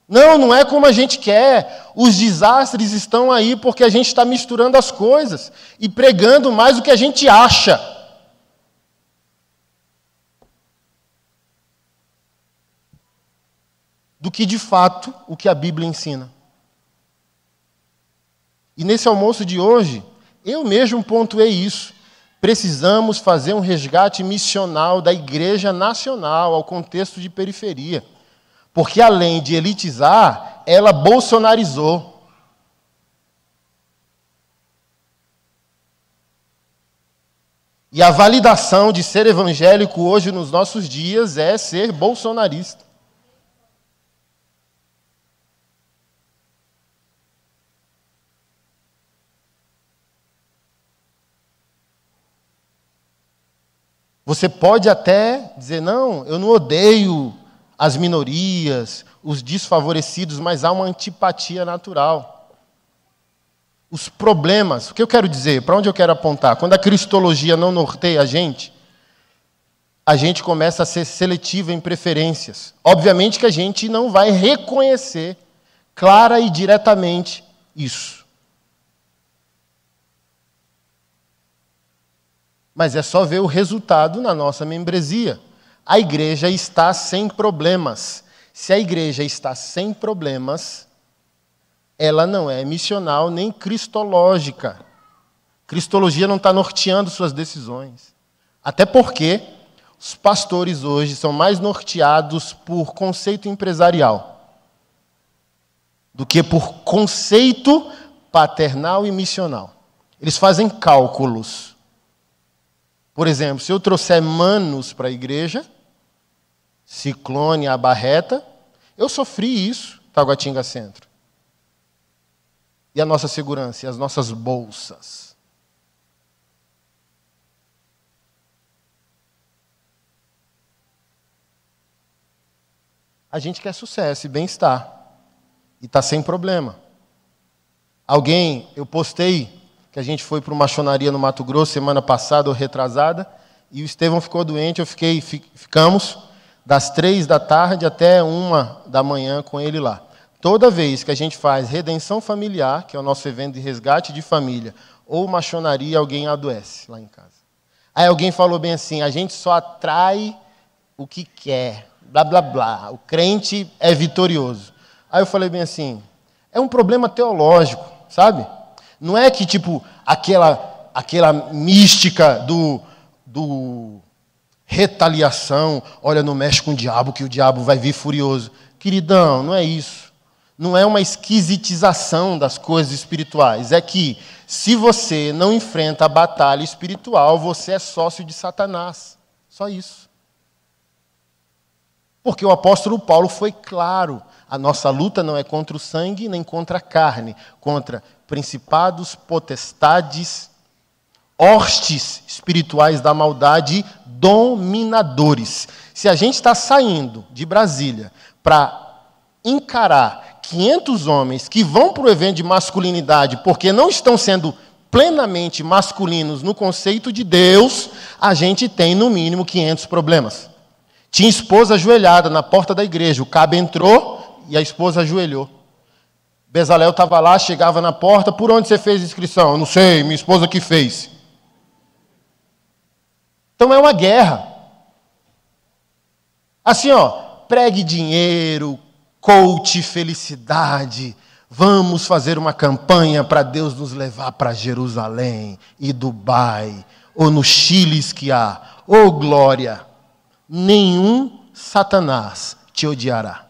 Não é como a gente quer. Os desastres estão aí porque a gente está misturando as coisas e pregando mais do que a gente acha. Do que, de fato, o que a Bíblia ensina. E nesse almoço de hoje, eu mesmo pontuei isso. Precisamos fazer um resgate missional da igreja nacional ao contexto de periferia. Porque, além de elitizar, ela bolsonarizou. E a validação de ser evangélico hoje nos nossos dias é ser bolsonarista. Você pode até dizer, não, eu não odeio as minorias, os desfavorecidos, mas há uma antipatia natural. Os problemas, o que eu quero dizer, para onde eu quero apontar? Quando a cristologia não norteia a gente começa a ser seletivo em preferências. Obviamente que a gente não vai reconhecer clara e diretamente isso. Mas é só ver o resultado na nossa membresia. A igreja está sem problemas. Se a igreja está sem problemas, ela não é missional nem cristológica. Cristologia não está norteando suas decisões. Até porque os pastores hoje são mais norteados por conceito empresarial do que por conceito paternal e missional. Eles fazem cálculos. Por exemplo, se eu trouxer manos para a igreja, Ciclone, a Barreta, eu sofri isso, Taguatinga Centro. E a nossa segurança, e as nossas bolsas. A gente quer sucesso e bem-estar. E está sem problema. Eu postei que a gente foi para uma maçonaria no Mato Grosso semana passada ou retrasada, e o Estevão ficou doente, ficamos das 3 da tarde até 1 da manhã com ele lá. Toda vez que a gente faz redenção familiar, que é o nosso evento de resgate de família, ou maçonaria, alguém adoece lá em casa. Aí alguém falou bem assim, a gente só atrai o que quer, blá, blá, blá. O crente é vitorioso. Aí eu falei bem assim, é um problema teológico, sabe? Não é que, tipo, aquela mística do retaliação, olha, não mexe com o diabo, que o diabo vai vir furioso. Queridão, não é isso. Não é uma esquisitização das coisas espirituais. É que, se você não enfrenta a batalha espiritual, você é sócio de Satanás. Só isso. Porque o apóstolo Paulo foi claro. A nossa luta não é contra o sangue, nem contra a carne. Contra principados, potestades, hostes espirituais da maldade, dominadores. Se a gente está saindo de Brasília para encarar 500 homens que vão para o evento de masculinidade porque não estão sendo plenamente masculinos no conceito de Deus, a gente tem no mínimo 500 problemas. Tinha esposa ajoelhada na porta da igreja, o cabo entrou e a esposa ajoelhou. Bezalel estava lá, chegava na porta, por onde você fez a inscrição? Eu não sei, minha esposa que fez. Então é uma guerra. Assim, pregue dinheiro, coach felicidade, vamos fazer uma campanha para Deus nos levar para Jerusalém e Dubai, ou no Chile esquiar, ou glória. Nenhum Satanás te odiará.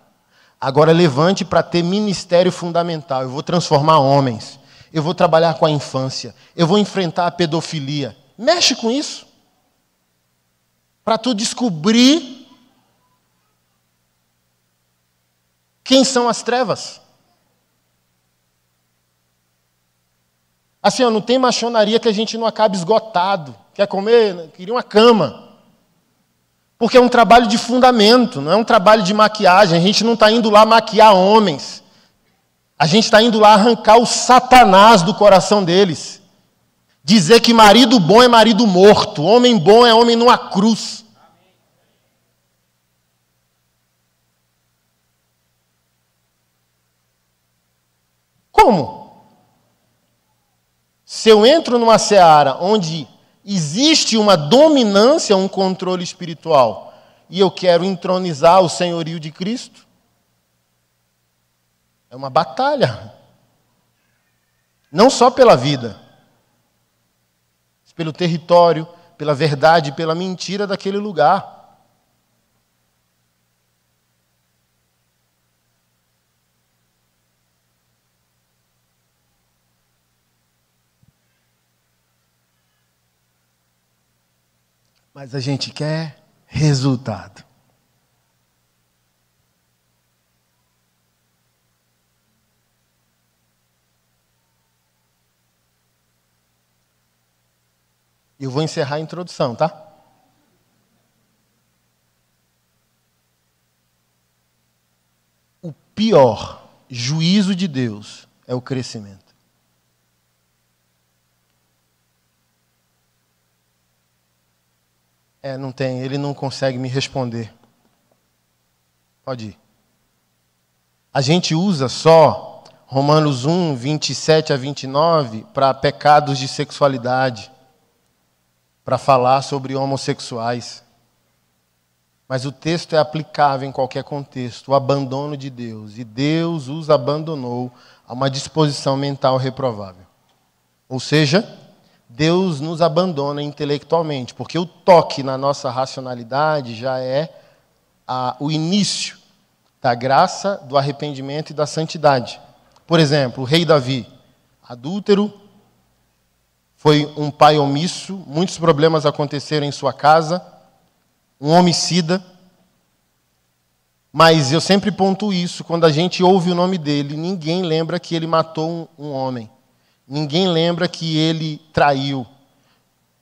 Agora levante para ter ministério fundamental. Eu vou transformar homens, eu vou trabalhar com a infância, eu vou enfrentar a pedofilia. Mexe com isso. Para tu descobrir quem são as trevas? Assim, não tem maçonaria que a gente não acabe esgotado. Quer comer? Queria uma cama. Porque é um trabalho de fundamento, não é um trabalho de maquiagem. A gente não está indo lá maquiar homens. A gente está indo lá arrancar o Satanás do coração deles. Dizer que marido bom é marido morto, homem bom é homem numa cruz. Como? Se eu entro numa seara onde existe uma dominância, um controle espiritual, e eu quero entronizar o senhorio de Cristo, é uma batalha. Não só pela vida, mas pelo território, pela verdade, pela mentira daquele lugar. Mas a gente quer resultado. Eu vou encerrar a introdução, tá? O pior juízo de Deus é o crescimento. Não tem, ele não consegue me responder. Pode ir. A gente usa só Romanos 1, 27 a 29 para pecados de sexualidade, para falar sobre homossexuais. Mas o texto é aplicável em qualquer contexto, o abandono de Deus. E Deus os abandonou a uma disposição mental reprovável. Ou seja, Deus nos abandona intelectualmente, porque o toque na nossa racionalidade já é o início da graça, do arrependimento e da santidade. Por exemplo, o rei Davi, adúltero, foi um pai omisso, muitos problemas aconteceram em sua casa, um homicida, mas eu sempre pontuo isso, quando a gente ouve o nome dele, ninguém lembra que ele matou um homem. Ninguém lembra que ele traiu.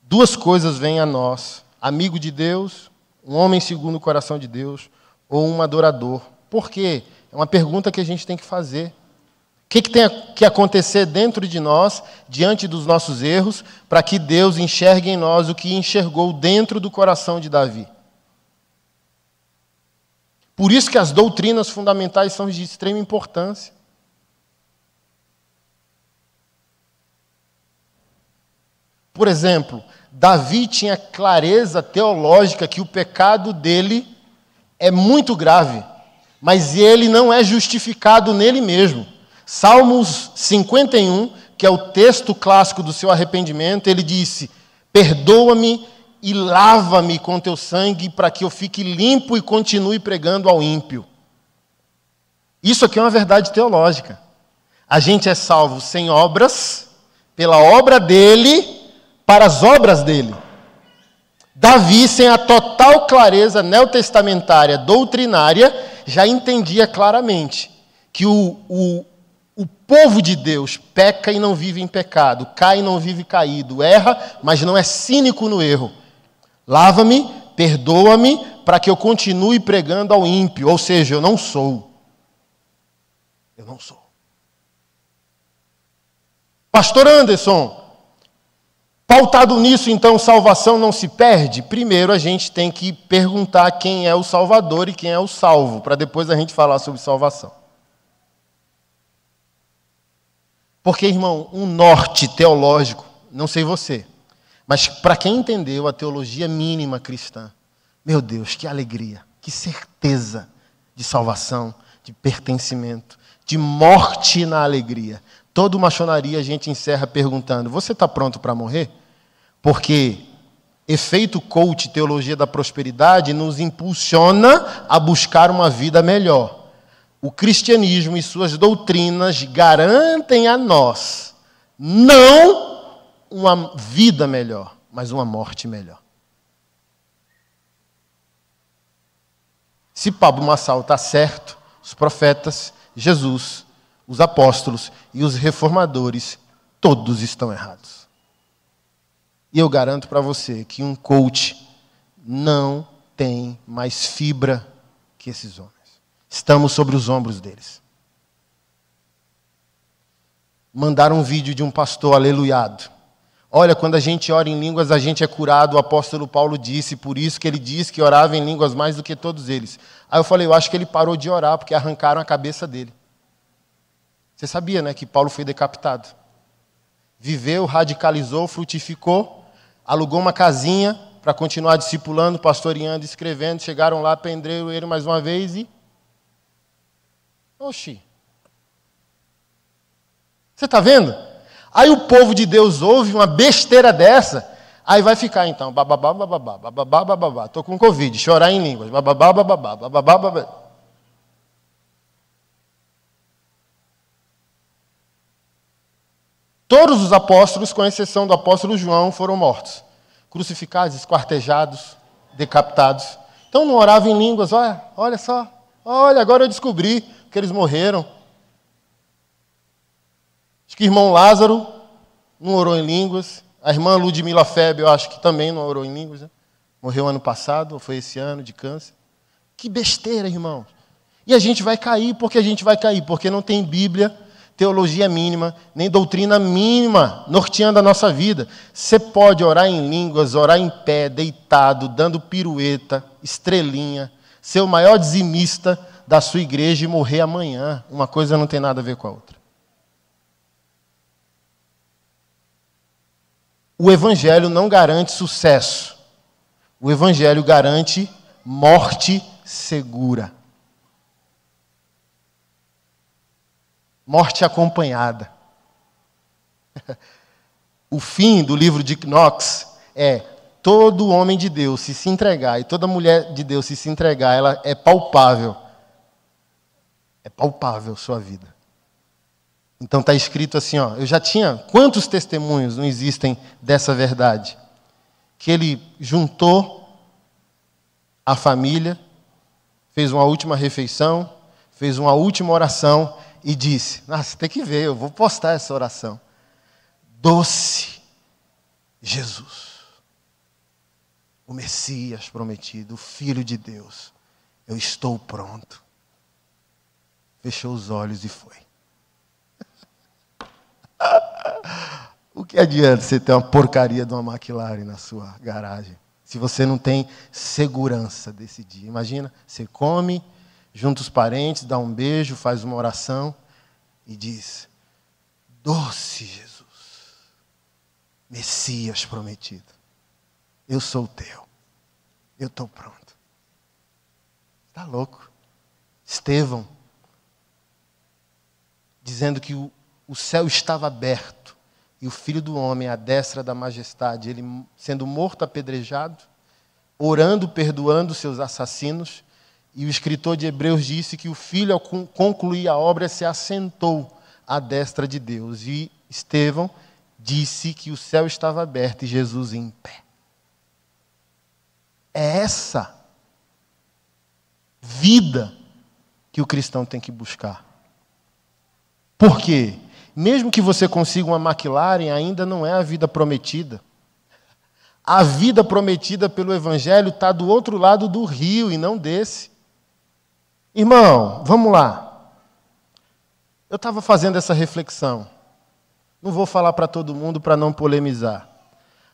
Duas coisas vêm a nós: amigo de Deus, um homem segundo o coração de Deus, ou um adorador. Por quê? É uma pergunta que a gente tem que fazer. O que tem que acontecer dentro de nós, diante dos nossos erros, para que Deus enxergue em nós o que enxergou dentro do coração de Davi? Por isso que as doutrinas fundamentais são de extrema importância. Por exemplo, Davi tinha clareza teológica que o pecado dele é muito grave, mas ele não é justificado nele mesmo. Salmos 51, que é o texto clássico do seu arrependimento, ele disse: perdoa-me e lava-me com teu sangue para que eu fique limpo e continue pregando ao ímpio. Isso aqui é uma verdade teológica. A gente é salvo sem obras, pela obra dele, para as obras dele. Davi, sem a total clareza neotestamentária, doutrinária, já entendia claramente que o povo de Deus peca e não vive em pecado, cai e não vive caído, erra, mas não é cínico no erro. Lava-me, perdoa-me, para que eu continue pregando ao ímpio, ou seja, eu não sou. Eu não sou. Pastor Anderson, pautado nisso, então, salvação não se perde? Primeiro, a gente tem que perguntar quem é o Salvador e quem é o salvo, para depois a gente falar sobre salvação. Porque, irmão, um norte teológico, não sei você, mas para quem entendeu a teologia mínima cristã, meu Deus, que alegria, que certeza de salvação, de pertencimento, de morte na alegria. Toda maçonaria a gente encerra perguntando: você está pronto para morrer? Porque efeito coach, teologia da prosperidade, nos impulsiona a buscar uma vida melhor. O cristianismo e suas doutrinas garantem a nós não uma vida melhor, mas uma morte melhor. Se Pablo Marçal está certo, os profetas, Jesus, os apóstolos e os reformadores, todos estão errados. E eu garanto para você que um coach não tem mais fibra que esses homens. Estamos sobre os ombros deles. Mandaram um vídeo de um pastor aleluiado. Olha, quando a gente ora em línguas, a gente é curado. O apóstolo Paulo disse, por isso que ele disse que orava em línguas mais do que todos eles. Aí eu falei, eu acho que ele parou de orar, porque arrancaram a cabeça dele. Você sabia, né, que Paulo foi decapitado? Viveu, radicalizou, frutificou, alugou uma casinha para continuar discipulando, pastoreando, escrevendo. Chegaram lá, prenderam ele mais uma vez e... Oxi. Você está vendo? Aí o povo de Deus ouve uma besteira dessa, aí vai ficar então, bababá, bababá, bababá, bababá. Estou com Covid, chorar em línguas, bababá, bababá, bababá, bababá. Todos os apóstolos, com exceção do apóstolo João, foram mortos. Crucificados, esquartejados, decapitados. Então não oravam em línguas, olha só, olha, agora eu descobri que eles morreram. Acho que o irmão Lázaro não orou em línguas. A irmã Ludmila Feber, eu acho que também não orou em línguas. Né? Morreu ano passado, ou foi esse ano, de câncer. Que besteira, irmão. E a gente vai cair. Por que a gente vai cair? Porque não tem Bíblia, teologia mínima, nem doutrina mínima norteando a nossa vida. Você pode orar em línguas, orar em pé, deitado, dando pirueta, estrelinha, ser o maior dizimista da sua igreja e morrer amanhã. Uma coisa não tem nada a ver com a outra. O Evangelho não garante sucesso. O Evangelho garante morte segura. Morte acompanhada. O fim do livro de Knox é todo homem de Deus se entregar e toda mulher de Deus se entregar, ela é palpável. É palpável sua vida. Então está escrito assim, eu já tinha... Quantos testemunhos não existem dessa verdade? Que ele juntou a família, fez uma última refeição, fez uma última oração e disse, nossa, tem que ver, eu vou postar essa oração. Doce Jesus, o Messias prometido, o Filho de Deus, eu estou pronto. fechou os olhos e foi. O que adianta você ter uma porcaria de uma McLaren na sua garagem, se você não tem segurança desse dia? Imagina, você come, junta os parentes, dá um beijo, faz uma oração e diz: doce Jesus, Messias prometido, eu sou o teu, eu estou pronto. Está louco? Estevão, dizendo que o céu estava aberto e o Filho do Homem à destra da majestade, ele sendo morto apedrejado, orando, perdoando seus assassinos, e o escritor de Hebreus disse que o Filho, ao concluir a obra, se assentou à destra de Deus. E Estevão disse que o céu estava aberto e Jesus em pé. É essa vida que o cristão tem que buscar. Por quê? Mesmo que você consiga uma McLaren, ainda não é a vida prometida. A vida prometida pelo Evangelho está do outro lado do rio e não desse. Irmão, vamos lá. Eu estava fazendo essa reflexão. Não vou falar para todo mundo para não polemizar.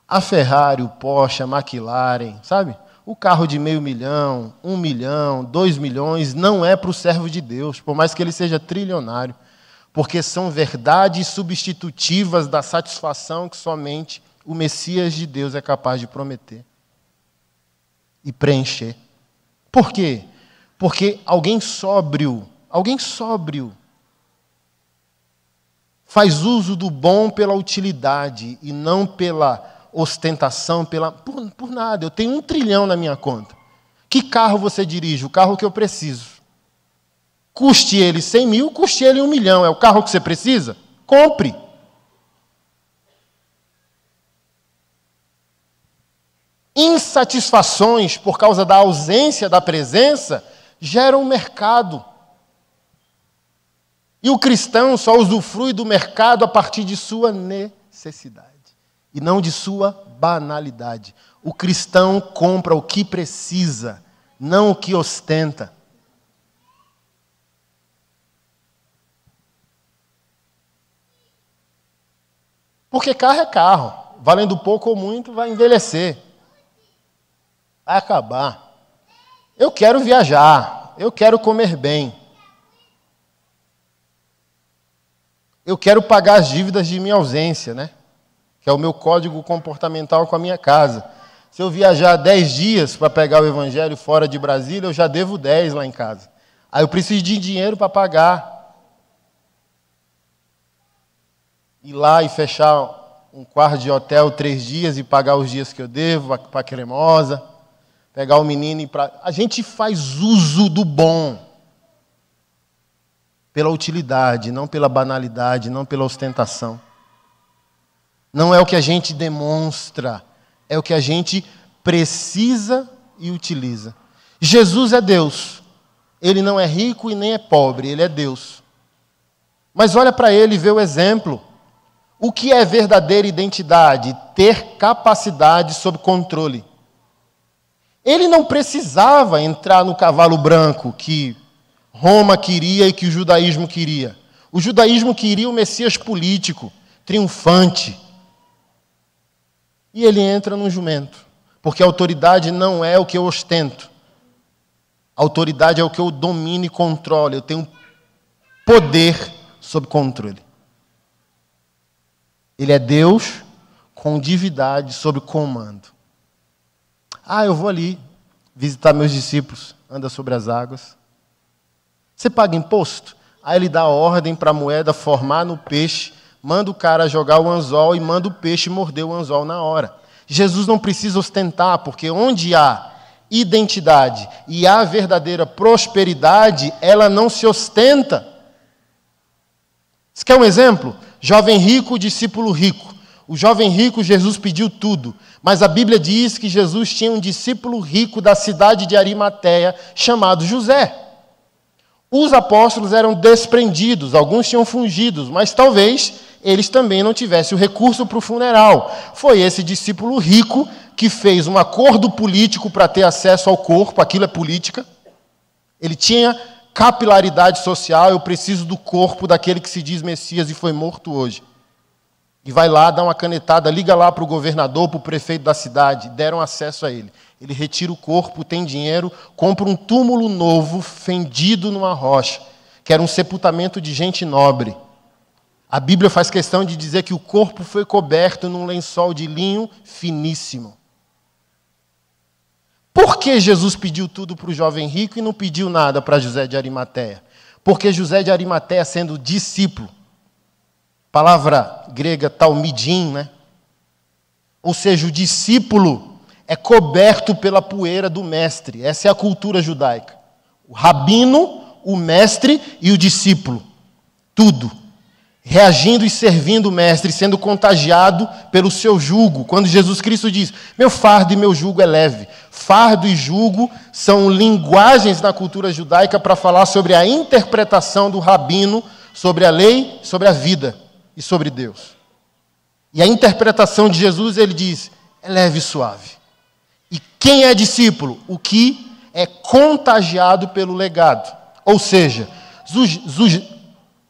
A Ferrari, o Porsche, a McLaren, sabe? O carro de $500 mil, 1 milhão, 2 milhões, não é para o servo de Deus, por mais que ele seja trilionário. Porque são verdades substitutivas da satisfação que somente o Messias de Deus é capaz de prometer e preencher. Por quê? Porque alguém sóbrio faz uso do bom pela utilidade e não pela ostentação, por nada. Eu tenho 1 trilhão na minha conta. Que carro você dirige? O carro que eu preciso. Custe ele 100 mil, custe ele 1 milhão. É o carro que você precisa? Compre. Insatisfações por causa da ausência da presença geram mercado. E o cristão só usufrui do mercado a partir de sua necessidade e não de sua banalidade. O cristão compra o que precisa, não o que ostenta. Porque carro é carro. Valendo pouco ou muito, vai envelhecer. Vai acabar. Eu quero viajar. Eu quero comer bem. Eu quero pagar as dívidas de minha ausência, né? Que é o meu código comportamental com a minha casa. Se eu viajar 10 dias para pegar o evangelho fora de Brasília, eu já devo 10 lá em casa. Aí eu preciso de dinheiro para pagar. Ir lá e fechar um quarto de hotel 3 dias e pagar os dias que eu devo para a cremosa, pegar o menino e para... A gente faz uso do bom pela utilidade, não pela banalidade, não pela ostentação. Não é o que a gente demonstra, é o que a gente precisa e utiliza. Jesus é Deus. Ele não é rico e nem é pobre, ele é Deus. Mas olha para ele e vê o exemplo. O que é verdadeira identidade? Ter capacidade sob controle. Ele não precisava entrar no cavalo branco que Roma queria e que o judaísmo queria. O judaísmo queria o Messias político, triunfante. E ele entra num jumento, porque a autoridade não é o que eu ostento. A autoridade é o que eu domino e controlo. Eu tenho poder sob controle. Ele é Deus com divindade sob comando. Eu vou ali visitar meus discípulos, anda sobre as águas. Você paga imposto? Aí ele dá ordem para a moeda formar no peixe, manda o cara jogar o anzol e manda o peixe morder o anzol na hora. Jesus não precisa ostentar, porque onde há identidade e há verdadeira prosperidade, ela não se ostenta. Você quer um exemplo? Jovem rico, discípulo rico. O jovem rico, Jesus pediu tudo. Mas a Bíblia diz que Jesus tinha um discípulo rico da cidade de Arimateia, chamado José. Os apóstolos eram desprendidos, alguns tinham fugido, mas talvez eles também não tivessem o recurso para o funeral. Foi esse discípulo rico que fez um acordo político para ter acesso ao corpo, aquilo é política. Ele tinha capilaridade social, eu preciso do corpo daquele que se diz Messias e foi morto hoje. E vai lá, dá uma canetada, liga lá para o governador, para o prefeito da cidade, deram acesso a ele. Ele retira o corpo, tem dinheiro, compra um túmulo novo, fendido numa rocha, que era um sepultamento de gente nobre. A Bíblia faz questão de dizer que o corpo foi coberto num lençol de linho finíssimo. Por que Jesus pediu tudo para o jovem rico e não pediu nada para José de Arimateia? Porque José de Arimateia, sendo discípulo, palavra grega talmidim, né? Ou seja, o discípulo é coberto pela poeira do mestre. Essa é a cultura judaica. O rabino, o mestre e o discípulo. Tudo. Reagindo e servindo o mestre, sendo contagiado pelo seu jugo. Quando Jesus Cristo diz, meu fardo e meu jugo é leve. Fardo e jugo são linguagens na cultura judaica para falar sobre a interpretação do rabino sobre a lei, sobre a vida e sobre Deus. E a interpretação de Jesus, ele diz, é leve e suave. E quem é discípulo? O que é contagiado pelo legado. Ou seja,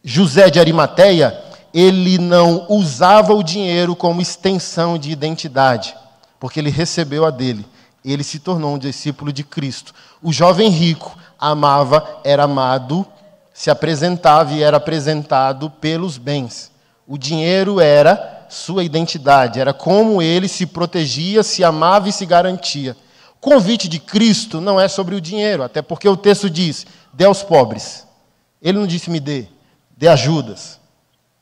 José de Arimateia, ele não usava o dinheiro como extensão de identidade, porque ele recebeu a dele. Ele se tornou um discípulo de Cristo. O jovem rico amava, era amado, se apresentava e era apresentado pelos bens. O dinheiro era sua identidade, era como ele se protegia, se amava e se garantia. O convite de Cristo não é sobre o dinheiro, até porque o texto diz, dê aos pobres. Ele não disse, me dê ajudas.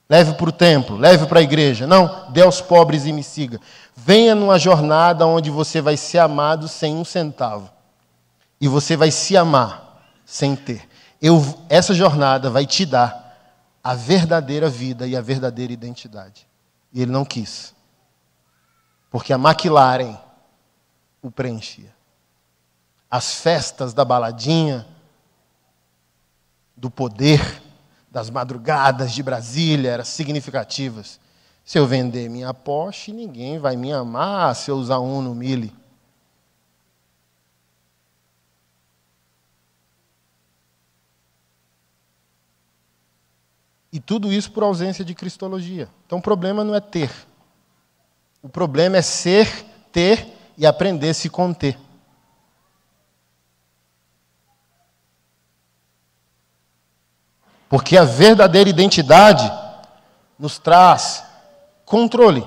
Leve para o templo, leve para a igreja. Não, dê aos pobres e me siga. Venha numa jornada onde você vai ser amado sem um centavo. E você vai se amar sem ter. Essa jornada vai te dar a verdadeira vida e a verdadeira identidade. E ele não quis. Porque a McLaren o preenchia. As festas da baladinha, do poder, das madrugadas de Brasília eram significativas. Se eu vender minha Porsche, ninguém vai me amar se eu usar um no Mille. E tudo isso por ausência de cristologia. Então o problema não é ter. O problema é ser, ter e aprender a se conter. Porque a verdadeira identidade nos traz controle.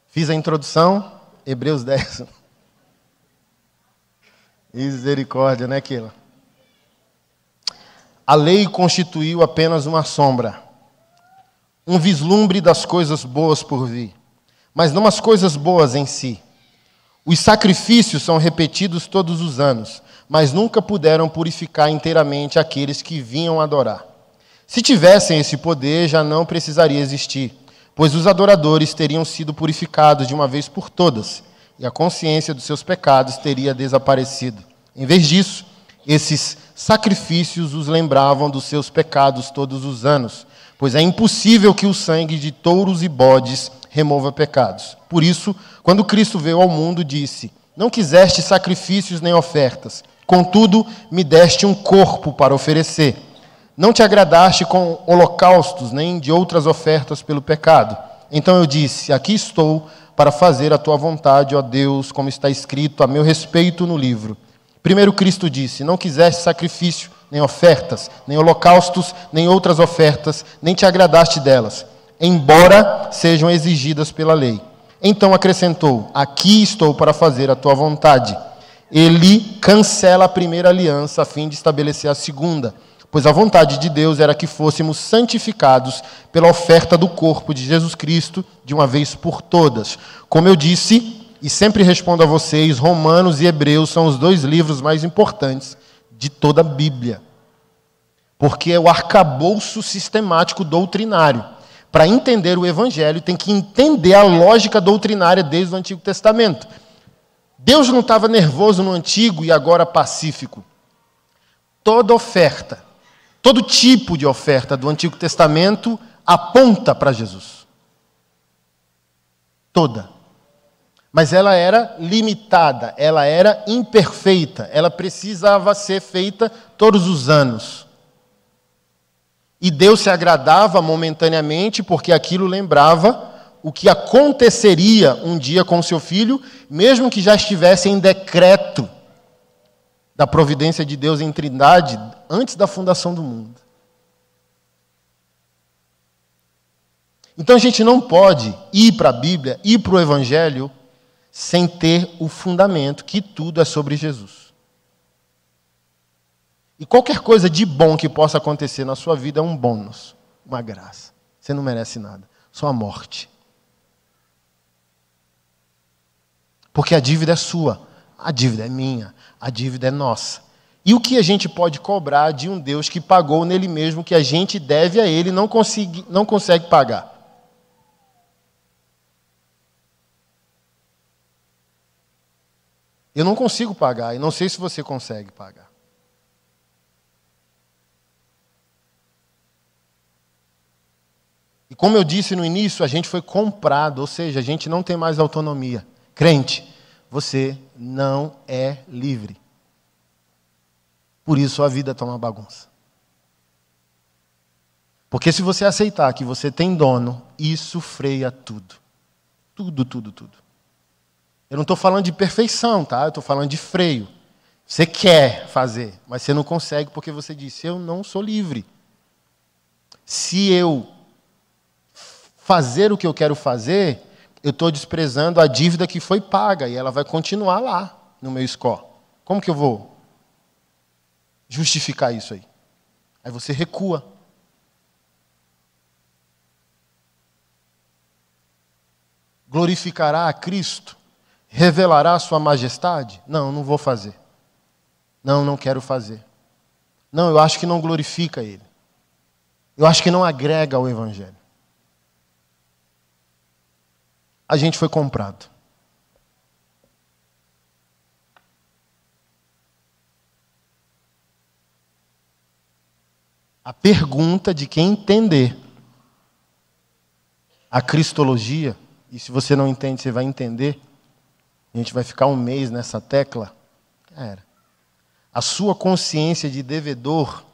Fiz a introdução, Hebreus 10. Misericórdia, né, Keila? A lei constituiu apenas uma sombra, um vislumbre das coisas boas por vir, mas não as coisas boas em si. Os sacrifícios são repetidos todos os anos, mas nunca puderam purificar inteiramente aqueles que vinham adorar. Se tivessem esse poder, já não precisaria existir, pois os adoradores teriam sido purificados de uma vez por todas, e a consciência dos seus pecados teria desaparecido. Em vez disso, esses sacrifícios os lembravam dos seus pecados todos os anos, pois é impossível que o sangue de touros e bodes remova pecados. Por isso, quando Cristo veio ao mundo, disse, não quiseste sacrifícios nem ofertas, contudo, me deste um corpo para oferecer. Não te agradaste com holocaustos, nem de outras ofertas pelo pecado. Então eu disse, aqui estou para fazer a tua vontade, ó Deus, como está escrito a meu respeito no livro. Primeiro Cristo disse, não quiseste sacrifício, nem ofertas, nem holocaustos, nem outras ofertas, nem te agradaste delas, embora sejam exigidas pela lei. Então acrescentou, aqui estou para fazer a tua vontade. Ele cancela a primeira aliança a fim de estabelecer a segunda, pois a vontade de Deus era que fôssemos santificados pela oferta do corpo de Jesus Cristo de uma vez por todas. Como eu disse, e sempre respondo a vocês, Romanos e Hebreus são os dois livros mais importantes de toda a Bíblia, porque é o arcabouço sistemático doutrinário. Para entender o Evangelho, tem que entender a lógica doutrinária desde o Antigo Testamento. Deus não estava nervoso no Antigo e agora pacífico. Toda oferta, todo tipo de oferta do Antigo Testamento aponta para Jesus. Toda. Mas ela era limitada, ela era imperfeita, ela precisava ser feita todos os anos. E Deus se agradava momentaneamente, porque aquilo lembrava o que aconteceria um dia com o seu filho, mesmo que já estivesse em decreto da providência de Deus em Trindade, antes da fundação do mundo. Então a gente não pode ir para a Bíblia, ir para o Evangelho, sem ter o fundamento que tudo é sobre Jesus. E qualquer coisa de bom que possa acontecer na sua vida é um bônus, uma graça. Você não merece nada, só a morte. Porque a dívida é sua, a dívida é minha, a dívida é nossa. E o que a gente pode cobrar de um Deus que pagou nele mesmo, que a gente deve a ele e não consegue pagar? Eu não consigo pagar, e não sei se você consegue pagar. E como eu disse no início, a gente foi comprado, ou seja, a gente não tem mais autonomia. Crente, você não é livre. Por isso a vida está uma bagunça. Porque se você aceitar que você tem dono, isso freia tudo. Tudo, tudo, tudo. Eu não estou falando de perfeição, tá? Eu estou falando de freio. Você quer fazer, mas você não consegue porque você disse, eu não sou livre. Se eu fazer o que eu quero fazer, eu estou desprezando a dívida que foi paga e ela vai continuar lá no meu score. Como que eu vou justificar isso aí? Aí você recua. Glorificará a Cristo? Revelará a sua majestade? Não, não vou fazer. Não, não quero fazer. Não, eu acho que não glorifica Ele. Eu acho que não agrega ao Evangelho. A gente foi comprado. A pergunta de quem entender a cristologia, e se você não entende, você vai entender, a gente vai ficar um mês nessa tecla, a sua consciência de devedor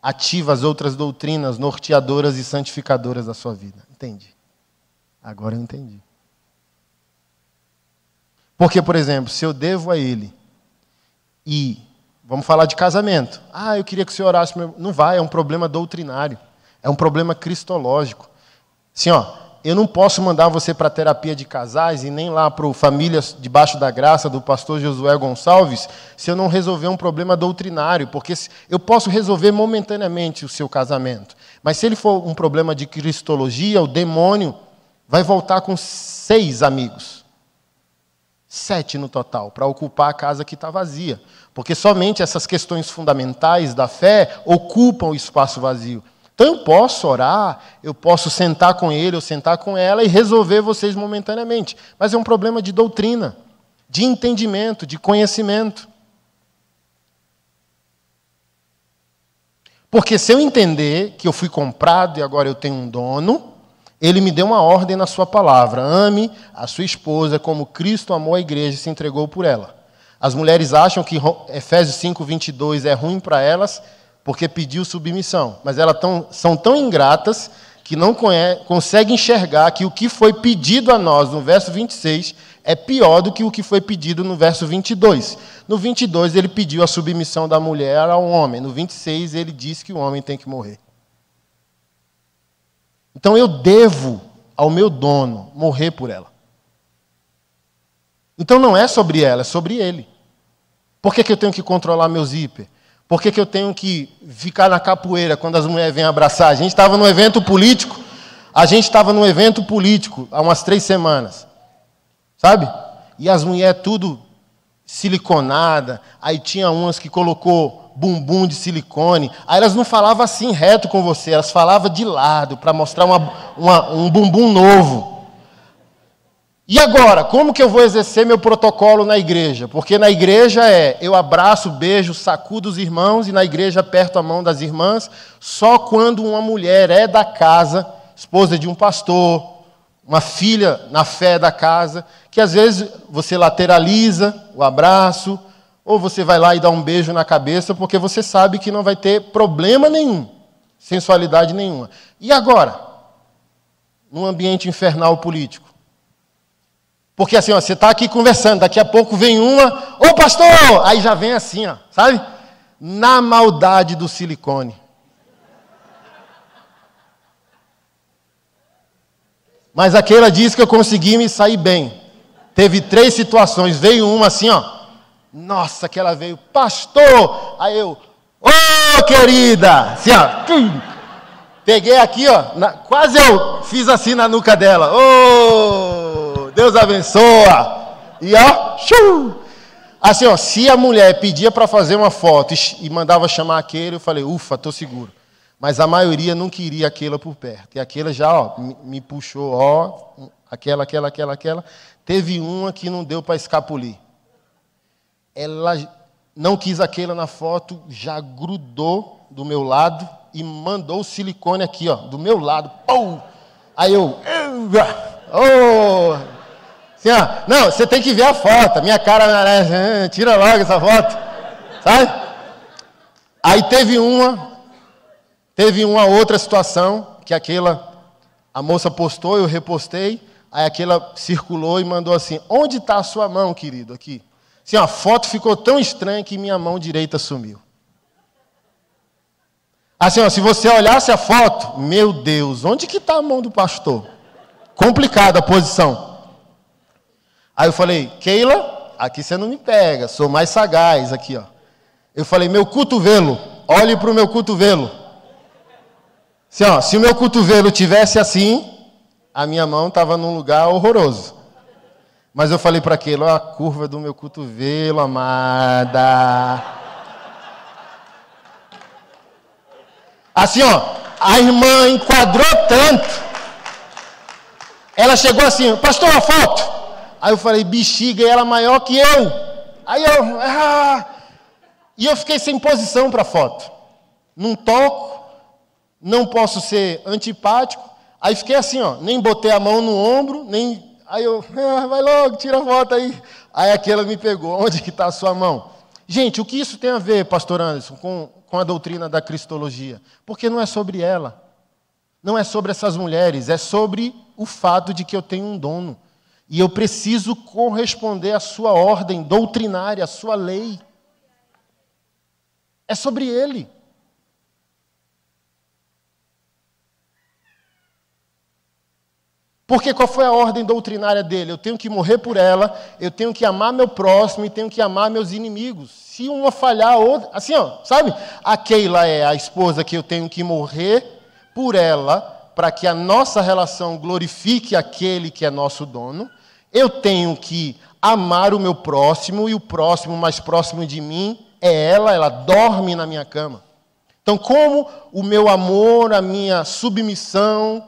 ativa as outras doutrinas norteadoras e santificadoras da sua vida. Entendi. Agora eu entendi. Porque, por exemplo, se eu devo a ele e vamos falar de casamento. Eu queria que o senhor orasse. Não vai, é um problema doutrinário. É um problema cristológico. Assim, eu não posso mandar você para a terapia de casais e nem lá para o Famílias Debaixo da Graça do pastor Josué Gonçalves se eu não resolver um problema doutrinário. Porque eu posso resolver momentaneamente o seu casamento. Mas se ele for um problema de cristologia, o demônio vai voltar com 6 amigos. 7 no total, para ocupar a casa que está vazia. Porque somente essas questões fundamentais da fé ocupam o espaço vazio. Então eu posso orar, eu posso sentar com ele ou sentar com ela e resolver vocês momentaneamente. Mas é um problema de doutrina, de entendimento, de conhecimento. Porque se eu entender que eu fui comprado e agora eu tenho um dono, ele me deu uma ordem na sua palavra. Ame a sua esposa como Cristo amou a igreja e se entregou por ela. As mulheres acham que Efésios 5:22 é ruim para elas porque pediu submissão. Mas elas são tão ingratas que não conseguem enxergar que o que foi pedido a nós no verso 26 é pior do que o que foi pedido no verso 22. No 22 ele pediu a submissão da mulher ao homem. No 26 ele disse que o homem tem que morrer. Então eu devo ao meu dono morrer por ela. Então não é sobre ela, é sobre ele. Por que eu tenho que controlar meu zíper? Por que eu tenho que ficar na capoeira quando as mulheres vêm abraçar? A gente estava num evento político há umas 3 semanas. Sabe? E as mulheres tudo siliconada, aí tinha umas que colocou bumbum de silicone, aí elas não falavam assim reto com você, elas falavam de lado, para mostrar um bumbum novo. E agora, como que eu vou exercer meu protocolo na igreja? Porque na igreja eu abraço, beijo, sacudo os irmãos, e na igreja aperto a mão das irmãs, só quando uma mulher é da casa, esposa de um pastor, uma filha na fé da casa, que às vezes você lateraliza o abraço, ou você vai lá e dá um beijo na cabeça, porque você sabe que não vai ter problema nenhum, sensualidade nenhuma. E agora? Num ambiente infernal político. Porque assim, ó, você está aqui conversando, daqui a pouco vem uma, ô pastor! Aí já vem assim, ó, sabe? Na maldade do silicone. Mas aquela diz que eu consegui me sair bem. Teve 3 situações, veio uma assim, ó. Nossa, que ela veio, pastor! Aí eu, ô querida! Assim, ó. Peguei aqui, ó, quase eu fiz assim na nuca dela. Ô, Deus abençoa! E ó, assim, ó, se a mulher pedia para fazer uma foto e mandava chamar aquele, eu falei, ufa, tô seguro. Mas a maioria não queria aquela por perto. E aquela já, ó, me puxou, ó, aquela. Teve uma que não deu para escapulir. Ela não quis aquela na foto, já grudou do meu lado e mandou o silicone aqui, ó, do meu lado. Pum! Aí eu, assim, ó, não, você tem que ver a foto. Minha cara merece, tira logo essa foto, sabe? Aí teve uma outra situação que a moça postou, eu repostei, aí aquela circulou e mandou assim, onde está a sua mão, querido, aqui? Assim, a foto ficou tão estranha que minha mão direita sumiu. Assim, ó, se você olhasse a foto, meu Deus, onde que está a mão do pastor? Complicada a posição. Aí eu falei, Keila, aqui você não me pega, sou mais sagaz aqui, ó. Eu falei, meu cotovelo, olhe para o meu cotovelo. Assim, ó, se o meu cotovelo tivesse assim, a minha mão estava num lugar horroroso. Mas eu falei para aquele, ó, a curva do meu cotovelo, amada. Assim, ó, a irmã enquadrou tanto. Ela chegou assim, pastor, uma foto. Aí eu falei, bexiga, e ela maior que eu. Aí eu, e eu fiquei sem posição para a foto. Não toco, não posso ser antipático. Aí fiquei assim, ó, nem botei a mão no ombro, nem... Aí eu, vai logo, tira a foto aí. Aí aquela me pegou, onde que está a sua mão? Gente, o que isso tem a ver, pastor Anderson, com a doutrina da cristologia? Porque não é sobre ela. Não é sobre essas mulheres, é sobre o fato de que eu tenho um dono. E eu preciso corresponder à sua ordem doutrinária, à sua lei. É sobre ele. Porque qual foi a ordem doutrinária dele? Eu tenho que morrer por ela, eu tenho que amar meu próximo e tenho que amar meus inimigos. Se uma falhar, a outra... Assim, ó, sabe? A Keila é a esposa que eu tenho que morrer por ela, para que a nossa relação glorifique aquele que é nosso dono. Eu tenho que amar o meu próximo, e o próximo mais próximo de mim é ela dorme na minha cama. Então, como o meu amor, a minha submissão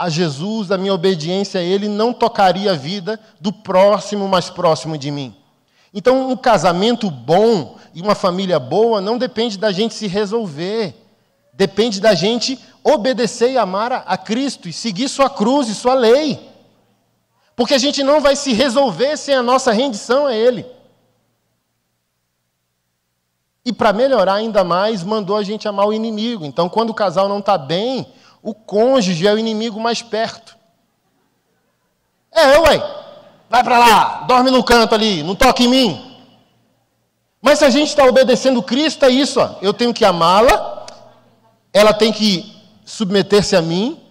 a Jesus, a minha obediência a Ele, não tocaria a vida do próximo mais próximo de mim. Então, um casamento bom e uma família boa não depende da gente se resolver. Depende da gente obedecer e amar a Cristo e seguir sua cruz e sua lei. Porque a gente não vai se resolver sem a nossa rendição a Ele. E para melhorar ainda mais, mandou a gente amar o inimigo. Então, quando o casal não está bem, o cônjuge é o inimigo mais perto. Vai para lá, dorme no canto ali, não toque em mim. Mas se a gente está obedecendo Cristo, é isso. Ó. Eu tenho que amá-la, ela tem que submeter-se a mim,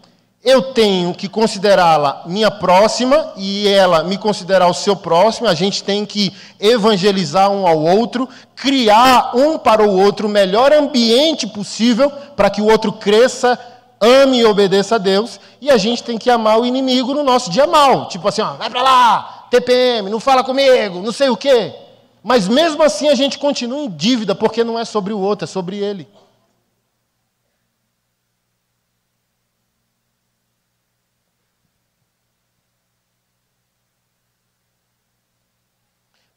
eu tenho que considerá-la minha próxima e ela me considerar o seu próximo. A gente tem que evangelizar um ao outro, criar um para o outro o melhor ambiente possível para que o outro cresça, ame e obedeça a Deus. E a gente tem que amar o inimigo no nosso dia mal. Tipo assim, ó, vai para lá, TPM, não fala comigo, não sei o quê. Mas mesmo assim a gente continua em dívida, porque não é sobre o outro, é sobre ele.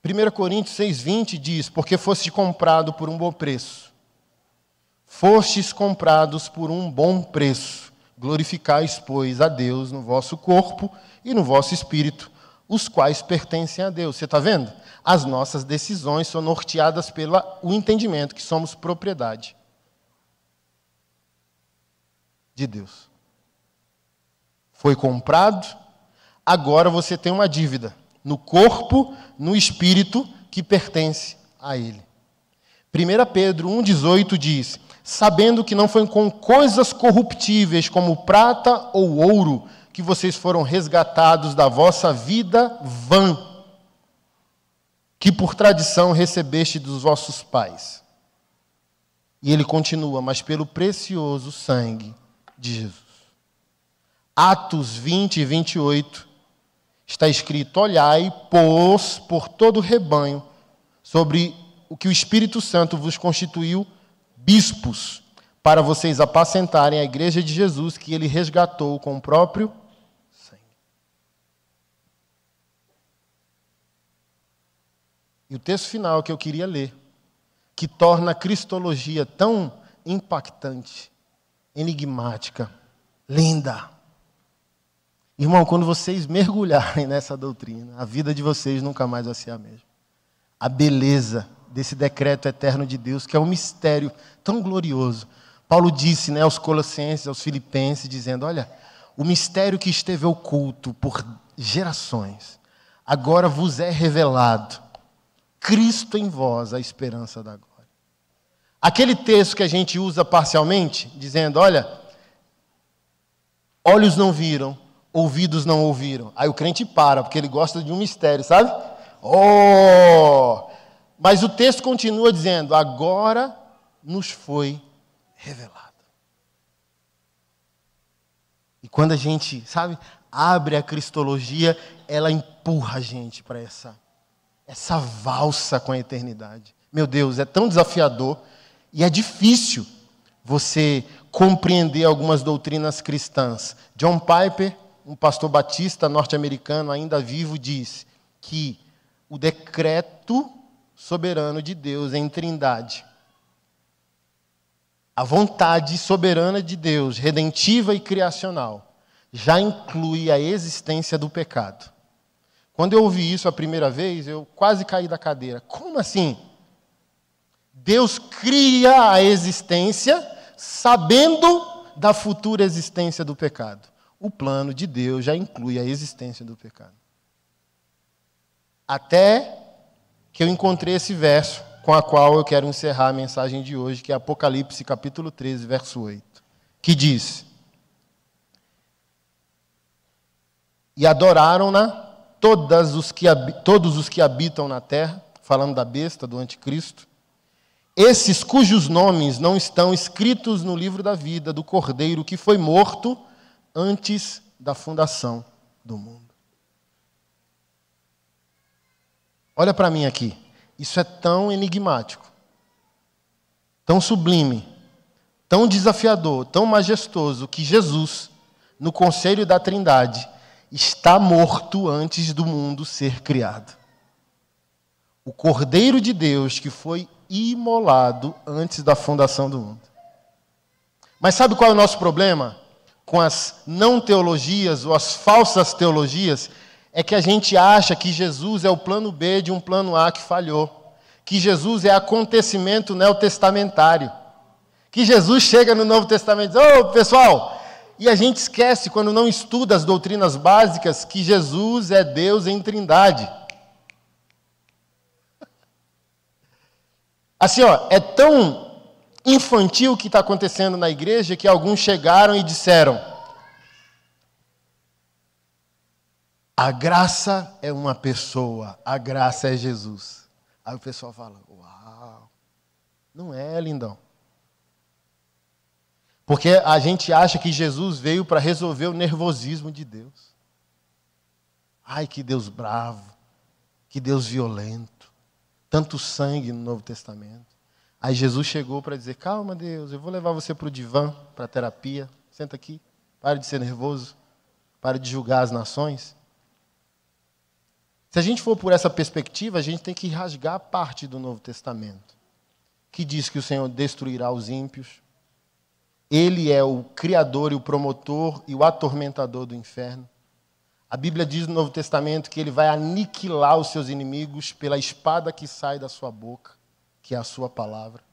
Primeira Coríntios 6,20 diz, porque foste comprado por um bom preço. Fostes comprados por um bom preço. Glorificais, pois, a Deus no vosso corpo e no vosso espírito, os quais pertencem a Deus. Você está vendo? As nossas decisões são norteadas pelo entendimento que somos propriedade de Deus. Foi comprado, agora você tem uma dívida no corpo, no espírito, que pertence a Ele. 1 Pedro 1,18 diz: sabendo que não foi com coisas corruptíveis como prata ou ouro que vocês foram resgatados da vossa vida vã, que por tradição recebeste dos vossos pais. E ele continua: mas pelo precioso sangue de Jesus. Atos 20 e 28 está escrito: olhai, pois, por todo o rebanho, sobre o que o Espírito Santo vos constituiu bispos, para vocês apacentarem a igreja de Jesus, que ele resgatou com o próprio sangue. E o texto final que eu queria ler, que torna a cristologia tão impactante, enigmática, linda. Irmão, quando vocês mergulharem nessa doutrina, a vida de vocês nunca mais vai ser a mesma. A beleza desse decreto eterno de Deus, que é um mistério tão glorioso. Paulo disse, aos Colossenses, aos Filipenses, dizendo: olha, o mistério que esteve oculto por gerações, agora vos é revelado. Cristo em vós, a esperança da glória. Aquele texto que a gente usa parcialmente, dizendo: olha, olhos não viram, ouvidos não ouviram. Aí o crente para, porque ele gosta de um mistério, sabe? Mas o texto continua dizendo: agora nos foi revelado. E quando a gente, abre a cristologia, ela empurra a gente para essa valsa com a eternidade. Meu Deus, é tão desafiador e é difícil você compreender algumas doutrinas cristãs. John Piper, um pastor batista norte-americano ainda vivo, diz que o decreto soberano de Deus em trindade, a vontade soberana de Deus, redentiva e criacional, já inclui a existência do pecado. Quando eu ouvi isso a primeira vez, eu quase caí da cadeira. Como assim? Deus cria a existência sabendo da futura existência do pecado. O plano de Deus já inclui a existência do pecado. Até que eu encontrei esse verso com a qual eu quero encerrar a mensagem de hoje, que é Apocalipse capítulo 13, verso 8, que diz: e adoraram-na todos os que habitam na terra, falando da besta, do anticristo, esses cujos nomes não estão escritos no livro da vida do Cordeiro que foi morto antes da fundação do mundo. Olha para mim aqui. Isso é tão enigmático, tão sublime, tão desafiador, tão majestoso, que Jesus, no conselho da Trindade, está morto antes do mundo ser criado. O Cordeiro de Deus que foi imolado antes da fundação do mundo. Mas sabe qual é o nosso problema com as não teologias ou as falsas teologias? É que a gente acha que Jesus é o plano B de um plano A que falhou. Que Jesus é acontecimento neotestamentário. Que Jesus chega no Novo Testamento e diz: pessoal! E a gente esquece, quando não estuda as doutrinas básicas, que Jesus é Deus em trindade. Assim, é tão infantil o que está acontecendo na igreja que alguns chegaram e disseram: a graça é uma pessoa, a graça é Jesus. Aí o pessoal fala: uau, não é, lindão. Porque a gente acha que Jesus veio para resolver o nervosismo de Deus. Ai, que Deus bravo, que Deus violento, tanto sangue no Novo Testamento. Aí Jesus chegou para dizer: calma, Deus, eu vou levar você para o divã, para a terapia. Senta aqui, pare de ser nervoso, pare de julgar as nações. Se a gente for por essa perspectiva, a gente tem que rasgar parte do Novo Testamento, que diz que o Senhor destruirá os ímpios, Ele é o criador e o promotor e o atormentador do inferno. A Bíblia diz no Novo Testamento que ele vai aniquilar os seus inimigos pela espada que sai da sua boca, que é a sua palavra.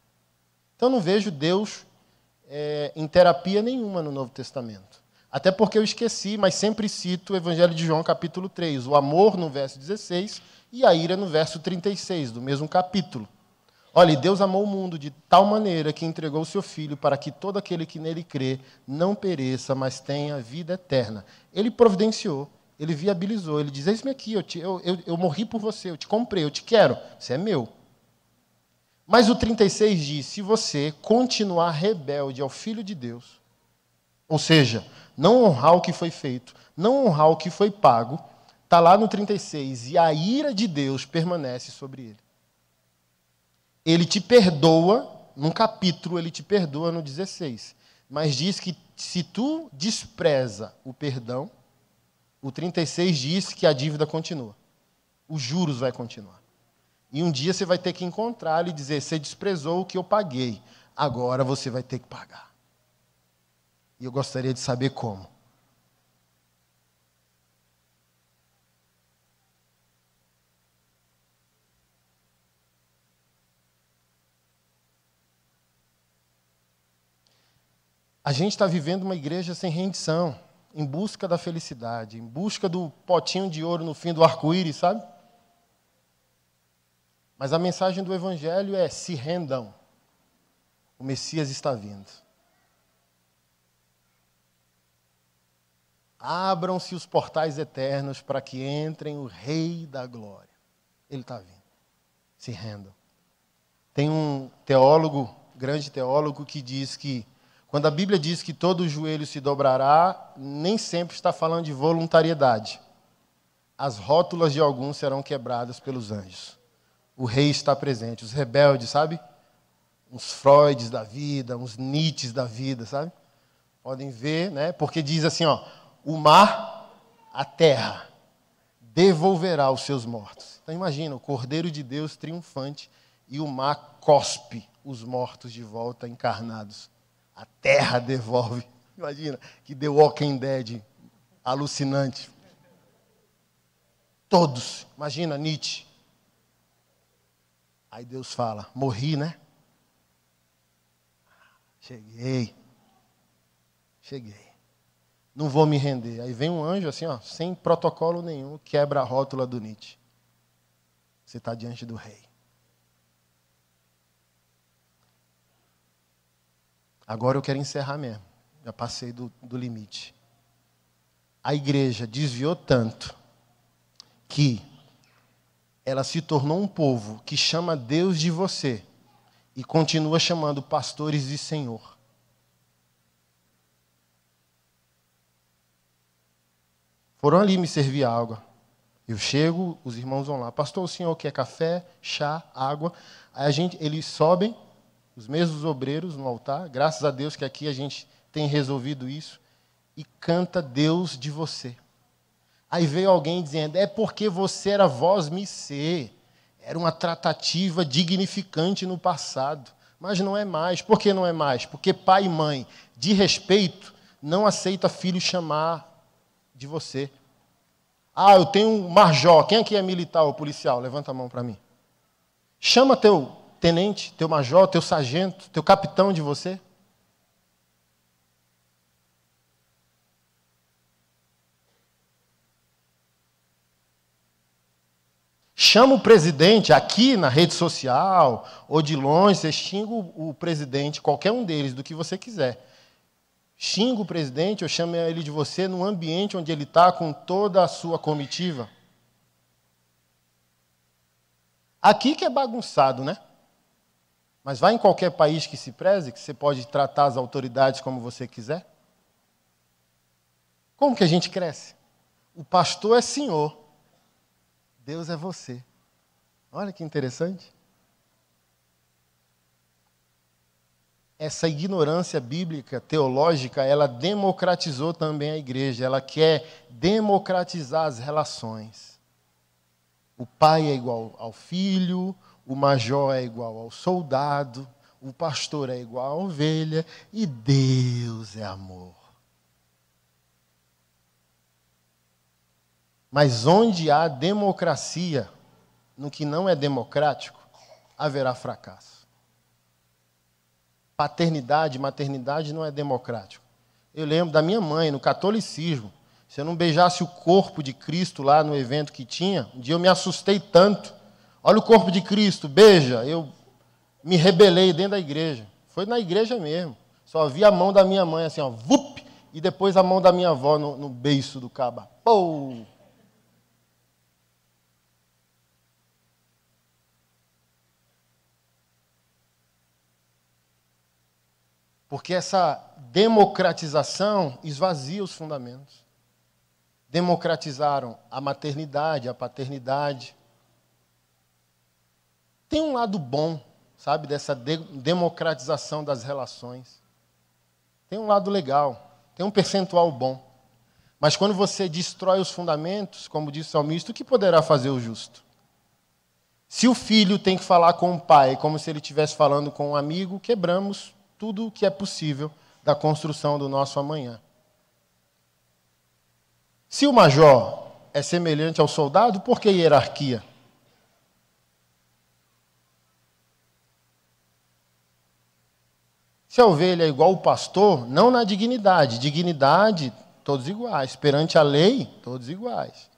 Então, eu não vejo Deus em terapia nenhuma no Novo Testamento. Até porque eu esqueci, mas sempre cito o Evangelho de João, capítulo 3. O amor no verso 16 e a ira no verso 36, do mesmo capítulo. Olha, Deus amou o mundo de tal maneira que entregou o seu Filho para que todo aquele que nele crê não pereça, mas tenha vida eterna. Ele providenciou, ele viabilizou, ele diz, eis-me aqui, eu morri por você, eu te comprei, eu te quero, você é meu. Mas o 36 diz, se você continuar rebelde ao Filho de Deus, ou seja, não honrar o que foi feito, não honrar o que foi pago, está lá no 36, e a ira de Deus permanece sobre ele. Ele te perdoa, num capítulo ele te perdoa no 16, mas diz que se tu despreza o perdão, o 36 diz que a dívida continua, os juros vai continuar. E um dia você vai ter que encontrá-lo e dizer, você desprezou o que eu paguei, agora você vai ter que pagar. E eu gostaria de saber como. A gente está vivendo uma igreja sem rendição, em busca da felicidade, em busca do potinho de ouro no fim do arco-íris, sabe? Mas a mensagem do Evangelho é, se rendam, o Messias está vindo. Abram-se os portais eternos para que entrem o Rei da Glória. Ele está vindo. Se rendam. Tem um teólogo, grande teólogo, que diz que quando a Bíblia diz que todo joelho se dobrará, nem sempre está falando de voluntariedade. As rótulas de alguns serão quebradas pelos anjos. O rei está presente. Os rebeldes, sabe? Uns Freuds da vida, uns Nietzsches da vida, sabe? Podem ver, né? Porque diz assim, ó, o mar, a terra, devolverá os seus mortos. Então imagina, o Cordeiro de Deus triunfante e o mar cospe os mortos de volta encarnados. A terra devolve. Imagina, que The Walking Dead alucinante. Todos. Imagina, Nietzsche. Aí Deus fala, morri, né? Cheguei. Não vou me render. Aí vem um anjo assim, ó, sem protocolo nenhum, quebra a rótula do Nietzsche. Você está diante do rei. Agora eu quero encerrar mesmo. Já passei do limite. A igreja desviou tanto que ela se tornou um povo que chama Deus de você e continua chamando pastores de Senhor. Foram ali me servir água. Eu chego, os irmãos vão lá. Pastor, o senhor quer café, chá, água? Aí eles sobem, os mesmos obreiros no altar. Graças a Deus que aqui a gente tem resolvido isso. E canta Deus de você. Aí veio alguém dizendo, é porque você era voz me ser. Era uma tratativa dignificante no passado. Mas não é mais. Por que não é mais? Porque pai e mãe, de respeito, não aceita filho chamar de você. Ah, eu tenho um major. Quem aqui é militar ou policial? Levanta a mão para mim. Chama teu tenente, teu major, teu sargento, teu capitão de você. Chama o presidente aqui na rede social ou de longe, você xinga o presidente, qualquer um deles, do que você quiser. Xinga o presidente ou chama ele de você num ambiente onde ele está com toda a sua comitiva. Aqui que é bagunçado, né? Mas vai em qualquer país que se preze, que você pode tratar as autoridades como você quiser. Como que a gente cresce? O pastor é senhor. Deus é você. Olha que interessante. Essa ignorância bíblica, teológica, ela democratizou também a igreja. Ela quer democratizar as relações. O pai é igual ao filho, o major é igual ao soldado, O pastor é igual a ovelha e Deus é amor. Mas onde há democracia, no que não é democrático, haverá fracasso. Paternidade, maternidade não é democrático. Eu lembro da minha mãe, no catolicismo, se eu não beijasse o corpo de Cristo lá no evento que tinha, um dia eu me assustei tanto. Olha o corpo de Cristo, beija. Eu me rebelei dentro da igreja. Foi na igreja mesmo. Só vi a mão da minha mãe assim, ó, vup, e depois a mão da minha avó no beiço do caba. Pou! Porque essa democratização esvazia os fundamentos. Democratizaram a maternidade, a paternidade. Tem um lado bom, sabe, dessa democratização das relações. Tem um lado legal, tem um percentual bom. Mas quando você destrói os fundamentos, como disse o salmista, o que poderá fazer o justo? Se o filho tem que falar com o pai como se ele estivesse falando com um amigo, quebramos tudo o que é possível da construção do nosso amanhã. Se o major é semelhante ao soldado, por que hierarquia? Se a ovelha é igual ao pastor, não na dignidade. Dignidade, todos iguais. Perante a lei, todos iguais.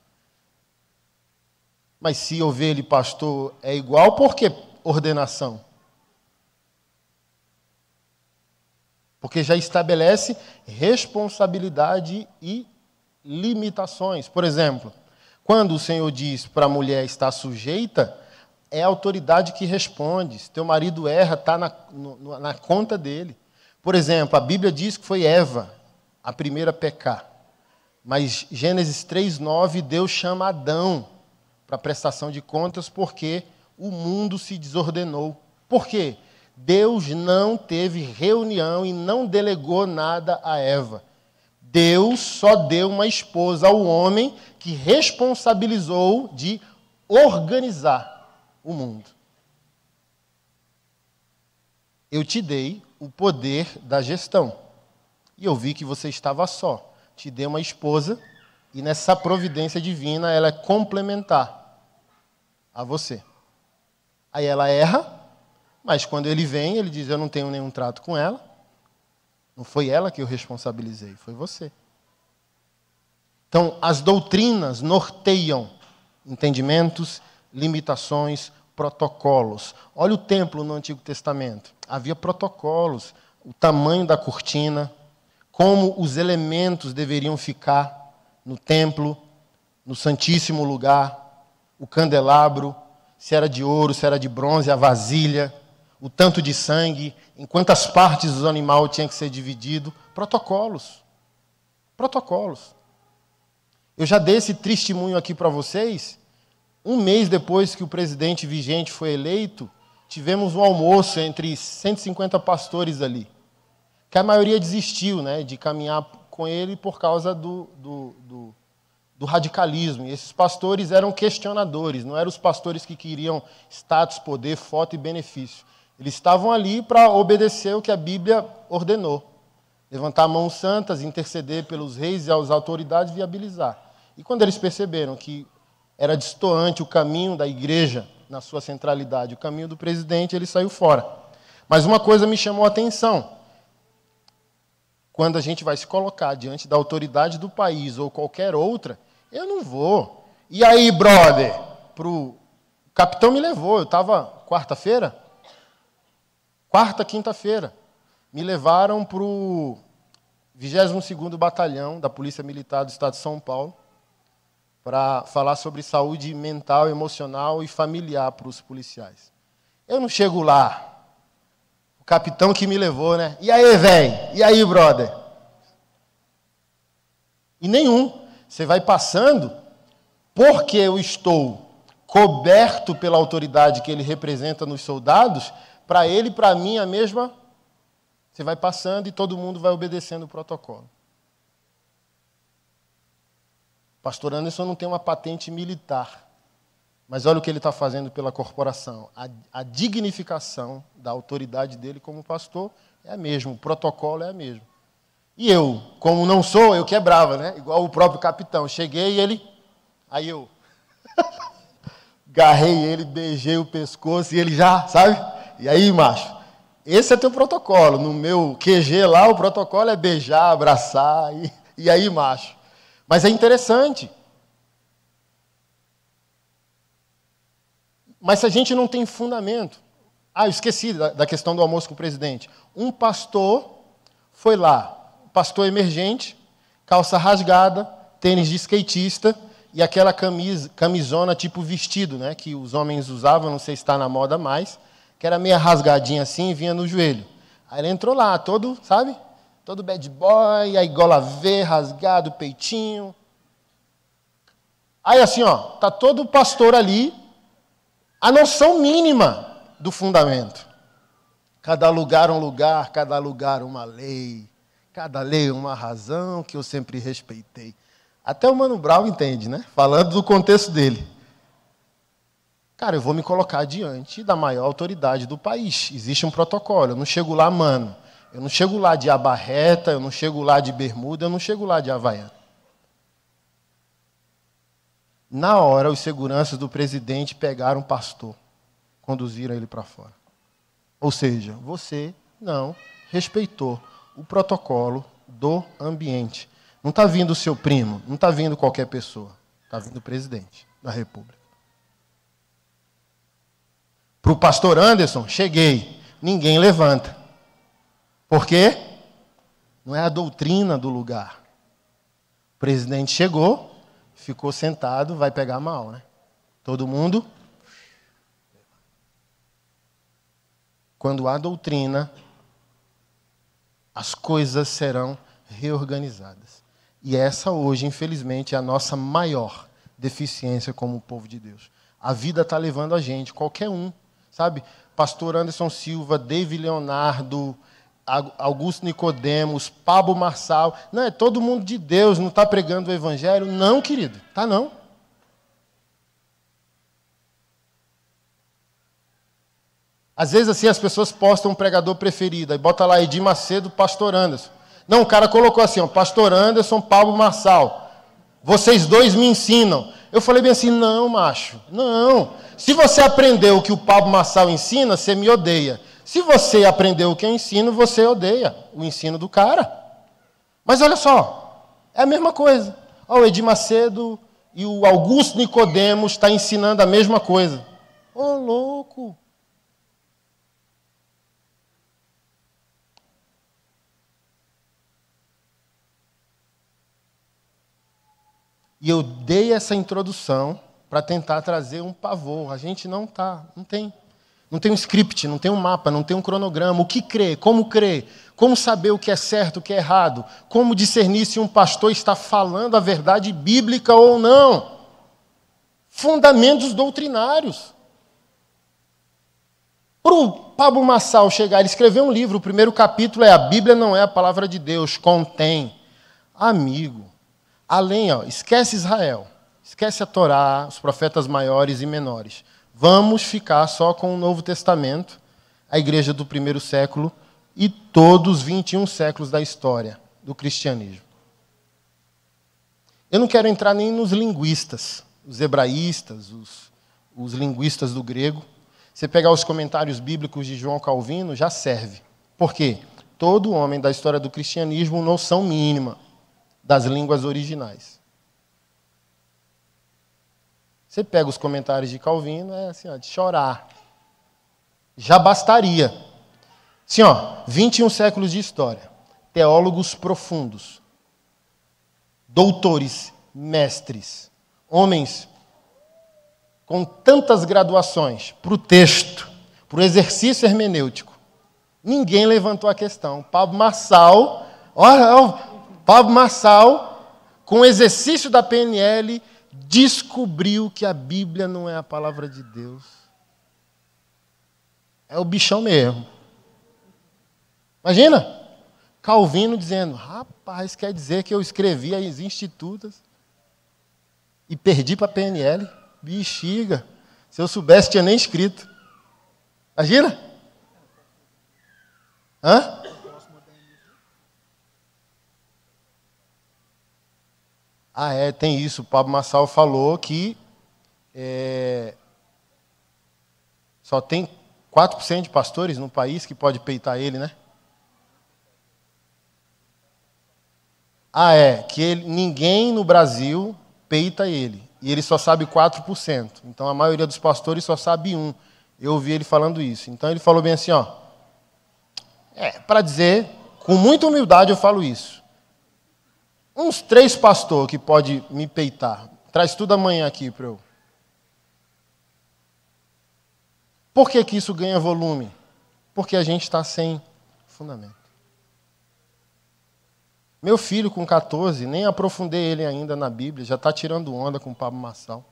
Mas se ovelha e pastor é igual, por que ordenação? Porque já estabelece responsabilidade e limitações. Por exemplo, quando o Senhor diz para a mulher estar sujeita, é a autoridade que responde. Se teu marido erra, está na conta dele. Por exemplo, a Bíblia diz que foi Eva a primeira a pecar. Mas Gênesis 3:9, Deus chama Adão para prestação de contas porque o mundo se desordenou. Por quê? Deus não teve reunião e não delegou nada a Eva. Deus só deu uma esposa ao homem que responsabilizou de organizar o mundo. Eu te dei o poder da gestão. E eu vi que você estava só. Te dei uma esposa e nessa providência divina ela é complementar a você. Aí ela erra. Mas quando ele vem, ele diz, eu não tenho nenhum trato com ela. Não foi ela que eu responsabilizei, foi você. Então, as doutrinas norteiam entendimentos, limitações, protocolos. Olha o templo no Antigo Testamento. Havia protocolos, o tamanho da cortina, como os elementos deveriam ficar no templo, no santíssimo lugar, o candelabro, se era de ouro, se era de bronze, a vasilha, o tanto de sangue, em quantas partes do animal tinha que ser dividido. Protocolos. Protocolos. Eu já dei esse testemunho aqui para vocês. Um mês depois que o presidente vigente foi eleito, tivemos um almoço entre 150 pastores ali. Que a maioria desistiu, né, de caminhar com ele por causa do radicalismo. E esses pastores eram questionadores, não eram os pastores que queriam status, poder, foto e benefício. Eles estavam ali para obedecer o que a Bíblia ordenou. Levantar mãos santas, interceder pelos reis e as autoridades, viabilizar. E quando eles perceberam que era destoante o caminho da igreja na sua centralidade, o caminho do presidente, ele saiu fora. Mas uma coisa me chamou a atenção. Quando a gente vai se colocar diante da autoridade do país ou qualquer outra, eu não vou. E aí, brother? O capitão me levou, eu estava quinta-feira, me levaram para o 22º Batalhão da Polícia Militar do Estado de São Paulo para falar sobre saúde mental, emocional e familiar para os policiais. Eu não chego lá, o capitão que me levou, né? E aí, velho? E aí, brother? E nenhum. Você vai passando, porque eu estou coberto pela autoridade que ele representa nos soldados, para ele e para mim a mesma. Você vai passando e todo mundo vai obedecendo o protocolo. Pastor Anderson não tem uma patente militar, Mas olha o que ele está fazendo pela corporação. A dignificação da autoridade dele como pastor é a mesma, o protocolo é a mesma. E eu, como não sou, eu quebrava, né? Igual o próprio capitão. Cheguei e ele... Aí eu... Garrei ele, beijei o pescoço e ele já, sabe? E aí, macho, esse é teu protocolo. No meu QG lá, o protocolo é beijar, abraçar. E aí, macho. Mas é interessante. Mas se a gente não tem fundamento... Ah, eu esqueci da questão do almoço com o presidente. Um pastor foi lá, pastor emergente, calça rasgada, tênis de skatista e aquela camisona tipo vestido, né, que os homens usavam, não sei se está na moda mais, que era meio rasgadinha assim e vinha no joelho. Aí ele entrou lá, todo, sabe? Todo bad boy, a gola V, rasgado, peitinho. Aí assim, ó, tá todo pastor ali, a noção mínima do fundamento. Cada lugar um lugar, cada lugar uma lei, cada lei uma razão que eu sempre respeitei. Até o Mano Brown entende, né? Falando do contexto dele. Cara, eu vou me colocar diante da maior autoridade do país. Existe um protocolo. Eu não chego lá, mano. Eu não chego lá de aba reta, eu não chego lá de bermuda, eu não chego lá de havaiana. Na hora, os seguranças do presidente pegaram o pastor, conduziram ele para fora. Ou seja, você não respeitou o protocolo do ambiente. Não está vindo o seu primo, não está vindo qualquer pessoa. Está vindo o presidente da República. Para o pastor Anderson, cheguei. Ninguém levanta. Por quê? Não é a doutrina do lugar. O presidente chegou, ficou sentado, vai pegar mal, né? Todo mundo. Quando há doutrina, as coisas serão reorganizadas. E essa hoje, infelizmente, é a nossa maior deficiência como povo de Deus. A vida está levando a gente, qualquer um, sabe? Pastor Anderson Silva, David Leonardo, Augusto Nicodemos, Pablo Marçal. Não, é todo mundo de Deus, não está pregando o evangelho? Não, querido, tá não. Às vezes, assim, as pessoas postam um pregador preferido, aí bota lá Edir Macedo, Pastor Anderson. Não, o cara colocou assim, ó, Pastor Anderson, Pablo Marçal. Vocês dois me ensinam. Eu falei bem assim, não, macho, não. Se você aprendeu o que o Pablo Marçal ensina, você me odeia. Se você aprendeu o que eu ensino, você odeia o ensino do cara. Mas olha só, é a mesma coisa. Ó, o Edir Macedo e o Augusto Nicodemos estão ensinando a mesma coisa. Ô, louco. E eu dei essa introdução para tentar trazer um pavor. A gente não tem um script, não tem um mapa, não tem um cronograma. O que crer, como saber o que é certo, o que é errado, como discernir se um pastor está falando a verdade bíblica ou não. Fundamentos doutrinários. Para o Pablo Marçal chegar, ele escreveu um livro, o primeiro capítulo é A Bíblia não é a palavra de Deus, contém. Amigo, além, ó, esquece Israel, esquece a Torá, os profetas maiores e menores. Vamos ficar só com o Novo Testamento, a igreja do primeiro século e todos os 21 séculos da história do cristianismo. Eu não quero entrar nem nos linguistas, os hebraístas, os linguistas do grego. Você pegar os comentários bíblicos de João Calvino, já serve. Por quê? Todo homem da história do cristianismo, noção mínima das línguas originais. Você pega os comentários de Calvino, é assim, ó, de chorar. Já bastaria. Assim, ó, 21 séculos de história. Teólogos profundos. Doutores, mestres. Homens com tantas graduações para o texto, para o exercício hermenêutico. Ninguém levantou a questão. Pablo Marçal, Pablo Marçal, com o exercício da PNL, descobriu que a Bíblia não é a palavra de Deus. É o bichão mesmo. Imagina, Calvino dizendo, rapaz, quer dizer que eu escrevi as institutas e perdi para a PNL? Bexiga. Se eu soubesse, tinha nem escrito. Imagina? Hã? Ah, tem isso. O Pablo Marçal falou que só tem 4% de pastores no país que pode peitar ele, né? Que ninguém no Brasil peita ele. E ele só sabe 4%. Então a maioria dos pastores só sabe 1%. Eu ouvi ele falando isso. Então ele falou bem assim, para dizer, com muita humildade eu falo isso. Uns 3 pastores que pode me peitar. Traz tudo amanhã aqui para eu. Por que isso ganha volume? Porque a gente está sem fundamento. Meu filho, com 14, nem aprofundei ele ainda na Bíblia, já está tirando onda com o Pablo Marçal.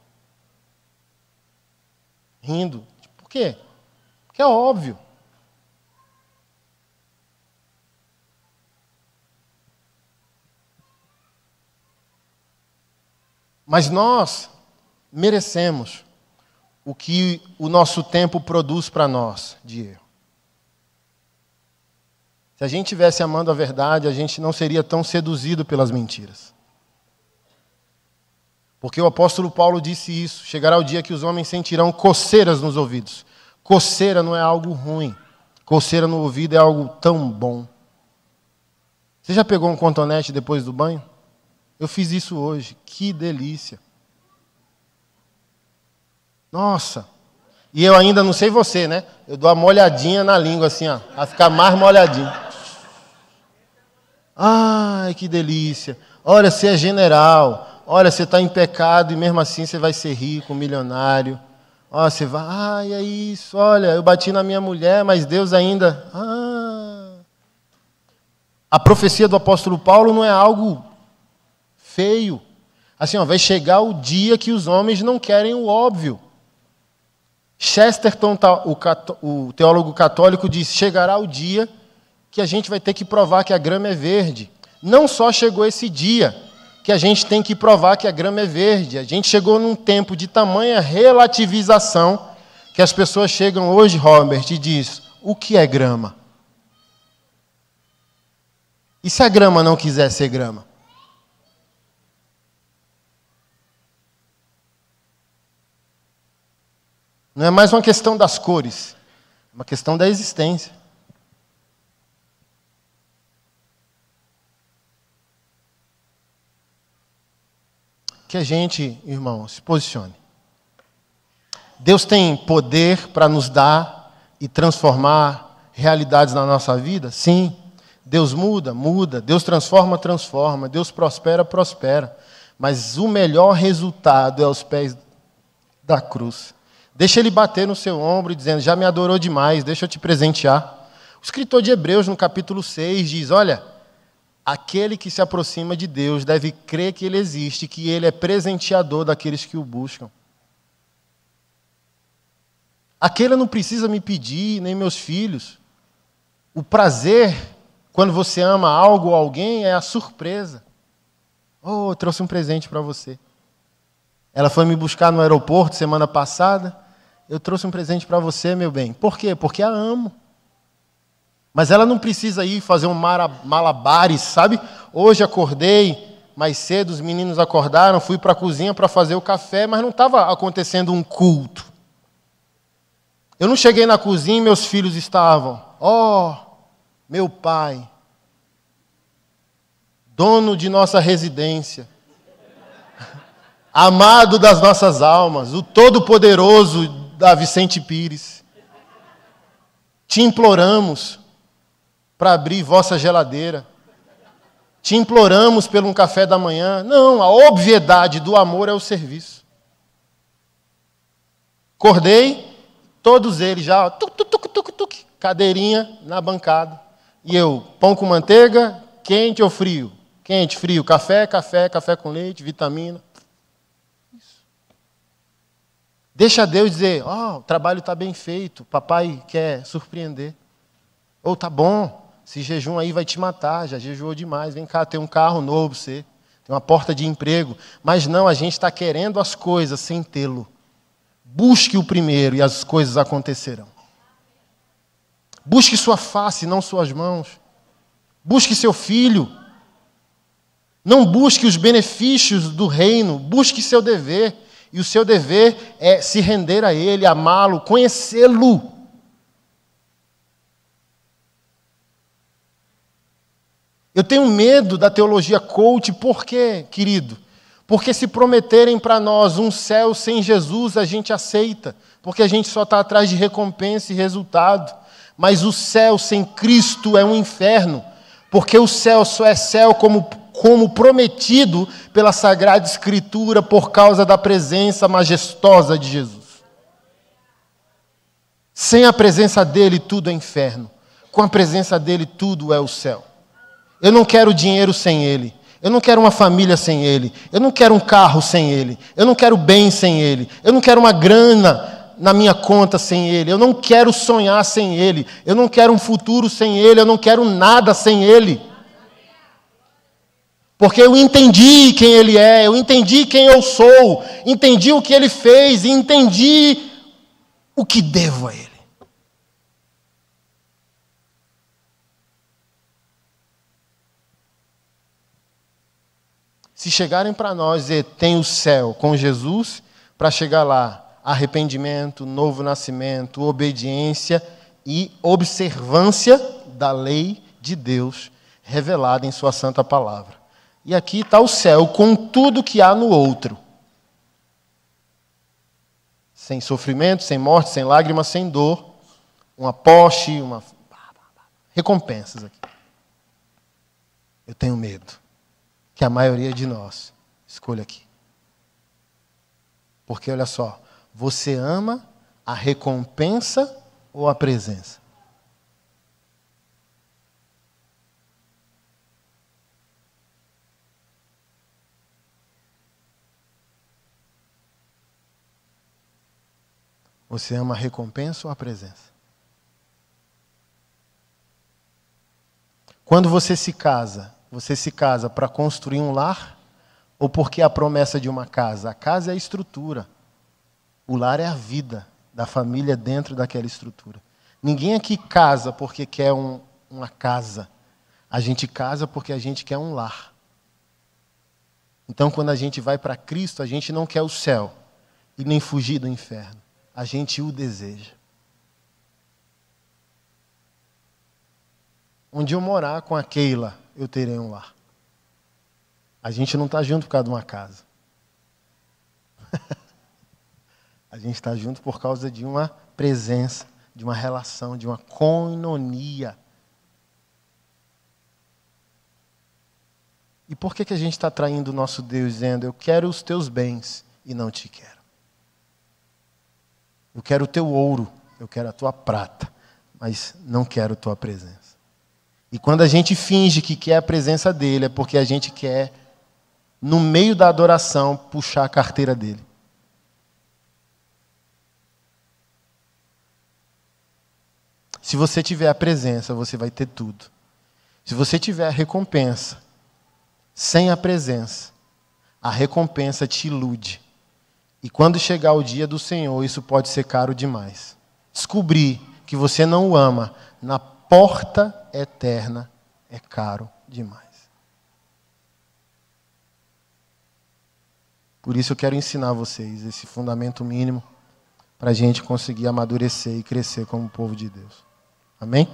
Rindo. Por quê? Porque é óbvio. Mas nós merecemos o que o nosso tempo produz para nós de erro. Se a gente estivesse amando a verdade, a gente não seria tão seduzido pelas mentiras. Porque o apóstolo Paulo disse isso. Chegará o dia que os homens sentirão coceiras nos ouvidos. Coceira não é algo ruim. Coceira no ouvido é algo tão bom. Você já pegou um cotonete depois do banho? Eu fiz isso hoje. Que delícia. Nossa. E eu ainda não sei você, né? Eu dou uma molhadinha na língua assim, a ficar mais molhadinho. Ai, que delícia. Olha, você é general. Olha, você está em pecado e mesmo assim você vai ser rico, milionário. Olha, você vai, é isso. Olha, eu bati na minha mulher, mas Deus ainda... A profecia do apóstolo Paulo não é algo feio. Assim, vai chegar o dia que os homens não querem o óbvio. Chesterton, o teólogo católico, diz: chegará o dia que a gente vai ter que provar que a grama é verde. Não só chegou esse dia que a gente tem que provar que a grama é verde. A gente chegou num tempo de tamanha relativização que as pessoas chegam hoje, Robert, e diz: o que é grama? E se a grama não quiser ser grama? Não é mais uma questão das cores, é uma questão da existência. Que a gente, irmão, se posicione. Deus tem poder para nos dar e transformar realidades na nossa vida? Sim. Deus muda, muda. Deus transforma, transforma. Deus prospera, prospera. Mas o melhor resultado é aos pés da cruz. Deixa ele bater no seu ombro dizendo: já me adorou demais, deixa eu te presentear. O escritor de Hebreus, no capítulo 6, diz: olha, aquele que se aproxima de Deus deve crer que Ele existe, que Ele é presenteador daqueles que o buscam. Aquele não precisa me pedir, nem meus filhos. O prazer, quando você ama algo ou alguém, é a surpresa. Oh, eu trouxe um presente para você. Ela foi me buscar no aeroporto semana passada. Eu trouxe um presente para você, meu bem. Por quê? Porque a amo. Mas ela não precisa ir fazer um malabares, sabe? Hoje acordei mais cedo, os meninos acordaram, fui para a cozinha para fazer o café, mas não estava acontecendo um culto. Eu não cheguei na cozinha e meus filhos estavam: ó, meu pai, dono de nossa residência, amado das nossas almas, o Todo-Poderoso da Vicente Pires, te imploramos para abrir vossa geladeira. Te imploramos por um café da manhã. Não, a obviedade do amor é o serviço. Acordei, todos eles já, cadeirinha na bancada. E eu, pão com manteiga, quente ou frio? Quente, frio, café com leite, vitamina. Isso. Deixa Deus dizer: o trabalho está bem feito, papai quer surpreender. Ou tá bom, esse jejum aí vai te matar, já jejuou demais, vem cá, tem um carro novo para você, tem uma porta de emprego. Mas não, a gente está querendo as coisas sem tê-lo. Busque o primeiro e as coisas acontecerão. Busque sua face, não suas mãos. Busque seu filho. Não busque os benefícios do reino, busque seu dever. E o seu dever é se render a Ele, amá-lo, conhecê-lo. Eu tenho medo da teologia coach, por quê, querido? Porque se prometerem para nós um céu sem Jesus, a gente aceita, porque a gente só está atrás de recompensa e resultado. Mas o céu sem Cristo é um inferno, porque o céu só é céu como prometido pela Sagrada Escritura por causa da presença majestosa de Jesus. Sem a presença dele, tudo é inferno. Com a presença dele, tudo é o céu. Eu não quero dinheiro sem ele. Eu não quero uma família sem ele. Eu não quero um carro sem ele. Eu não quero bem sem ele. Eu não quero uma grana na minha conta sem ele. Eu não quero sonhar sem ele. Eu não quero um futuro sem ele. Eu não quero nada sem ele. Porque eu entendi quem ele é, eu entendi quem eu sou, entendi o que ele fez e entendi o que devo a ele. Se chegarem para nós e dizer, tem o céu com Jesus, para chegar lá, arrependimento, novo nascimento, obediência e observância da lei de Deus revelada em sua santa palavra. E aqui está o céu com tudo que há no outro. Sem sofrimento, sem morte, sem lágrimas, sem dor. Uma poste, recompensas aqui. Eu tenho medo que a maioria de nós escolha aqui. Porque, olha só, você ama a recompensa ou a presença? Você ama a recompensa ou a presença? Quando você se casa para construir um lar ou porque é a promessa de uma casa? A casa é a estrutura. O lar é a vida da família dentro daquela estrutura. Ninguém aqui casa porque quer uma casa. A gente casa porque a gente quer um lar. Então, quando a gente vai para Cristo, a gente não quer o céu e nem fugir do inferno. A gente o deseja. Onde eu morar com a Keila, eu terei um lar. A gente não está junto por causa de uma casa. A gente está junto por causa de uma presença, de uma relação, de uma koinonia. E por que a gente está traindo o nosso Deus dizendo, eu quero os teus bens e não te quero? Eu quero o teu ouro, eu quero a tua prata, mas não quero a tua presença. E quando a gente finge que quer a presença dele, é porque a gente quer, no meio da adoração, puxar a carteira dele. Se você tiver a presença, você vai ter tudo. Se você tiver a recompensa, sem a presença, a recompensa te ilude. E quando chegar o dia do Senhor, isso pode ser caro demais. Descobrir que você não o ama na porta eterna é caro demais. Por isso eu quero ensinar vocês esse fundamento mínimo para a gente conseguir amadurecer e crescer como povo de Deus. Amém?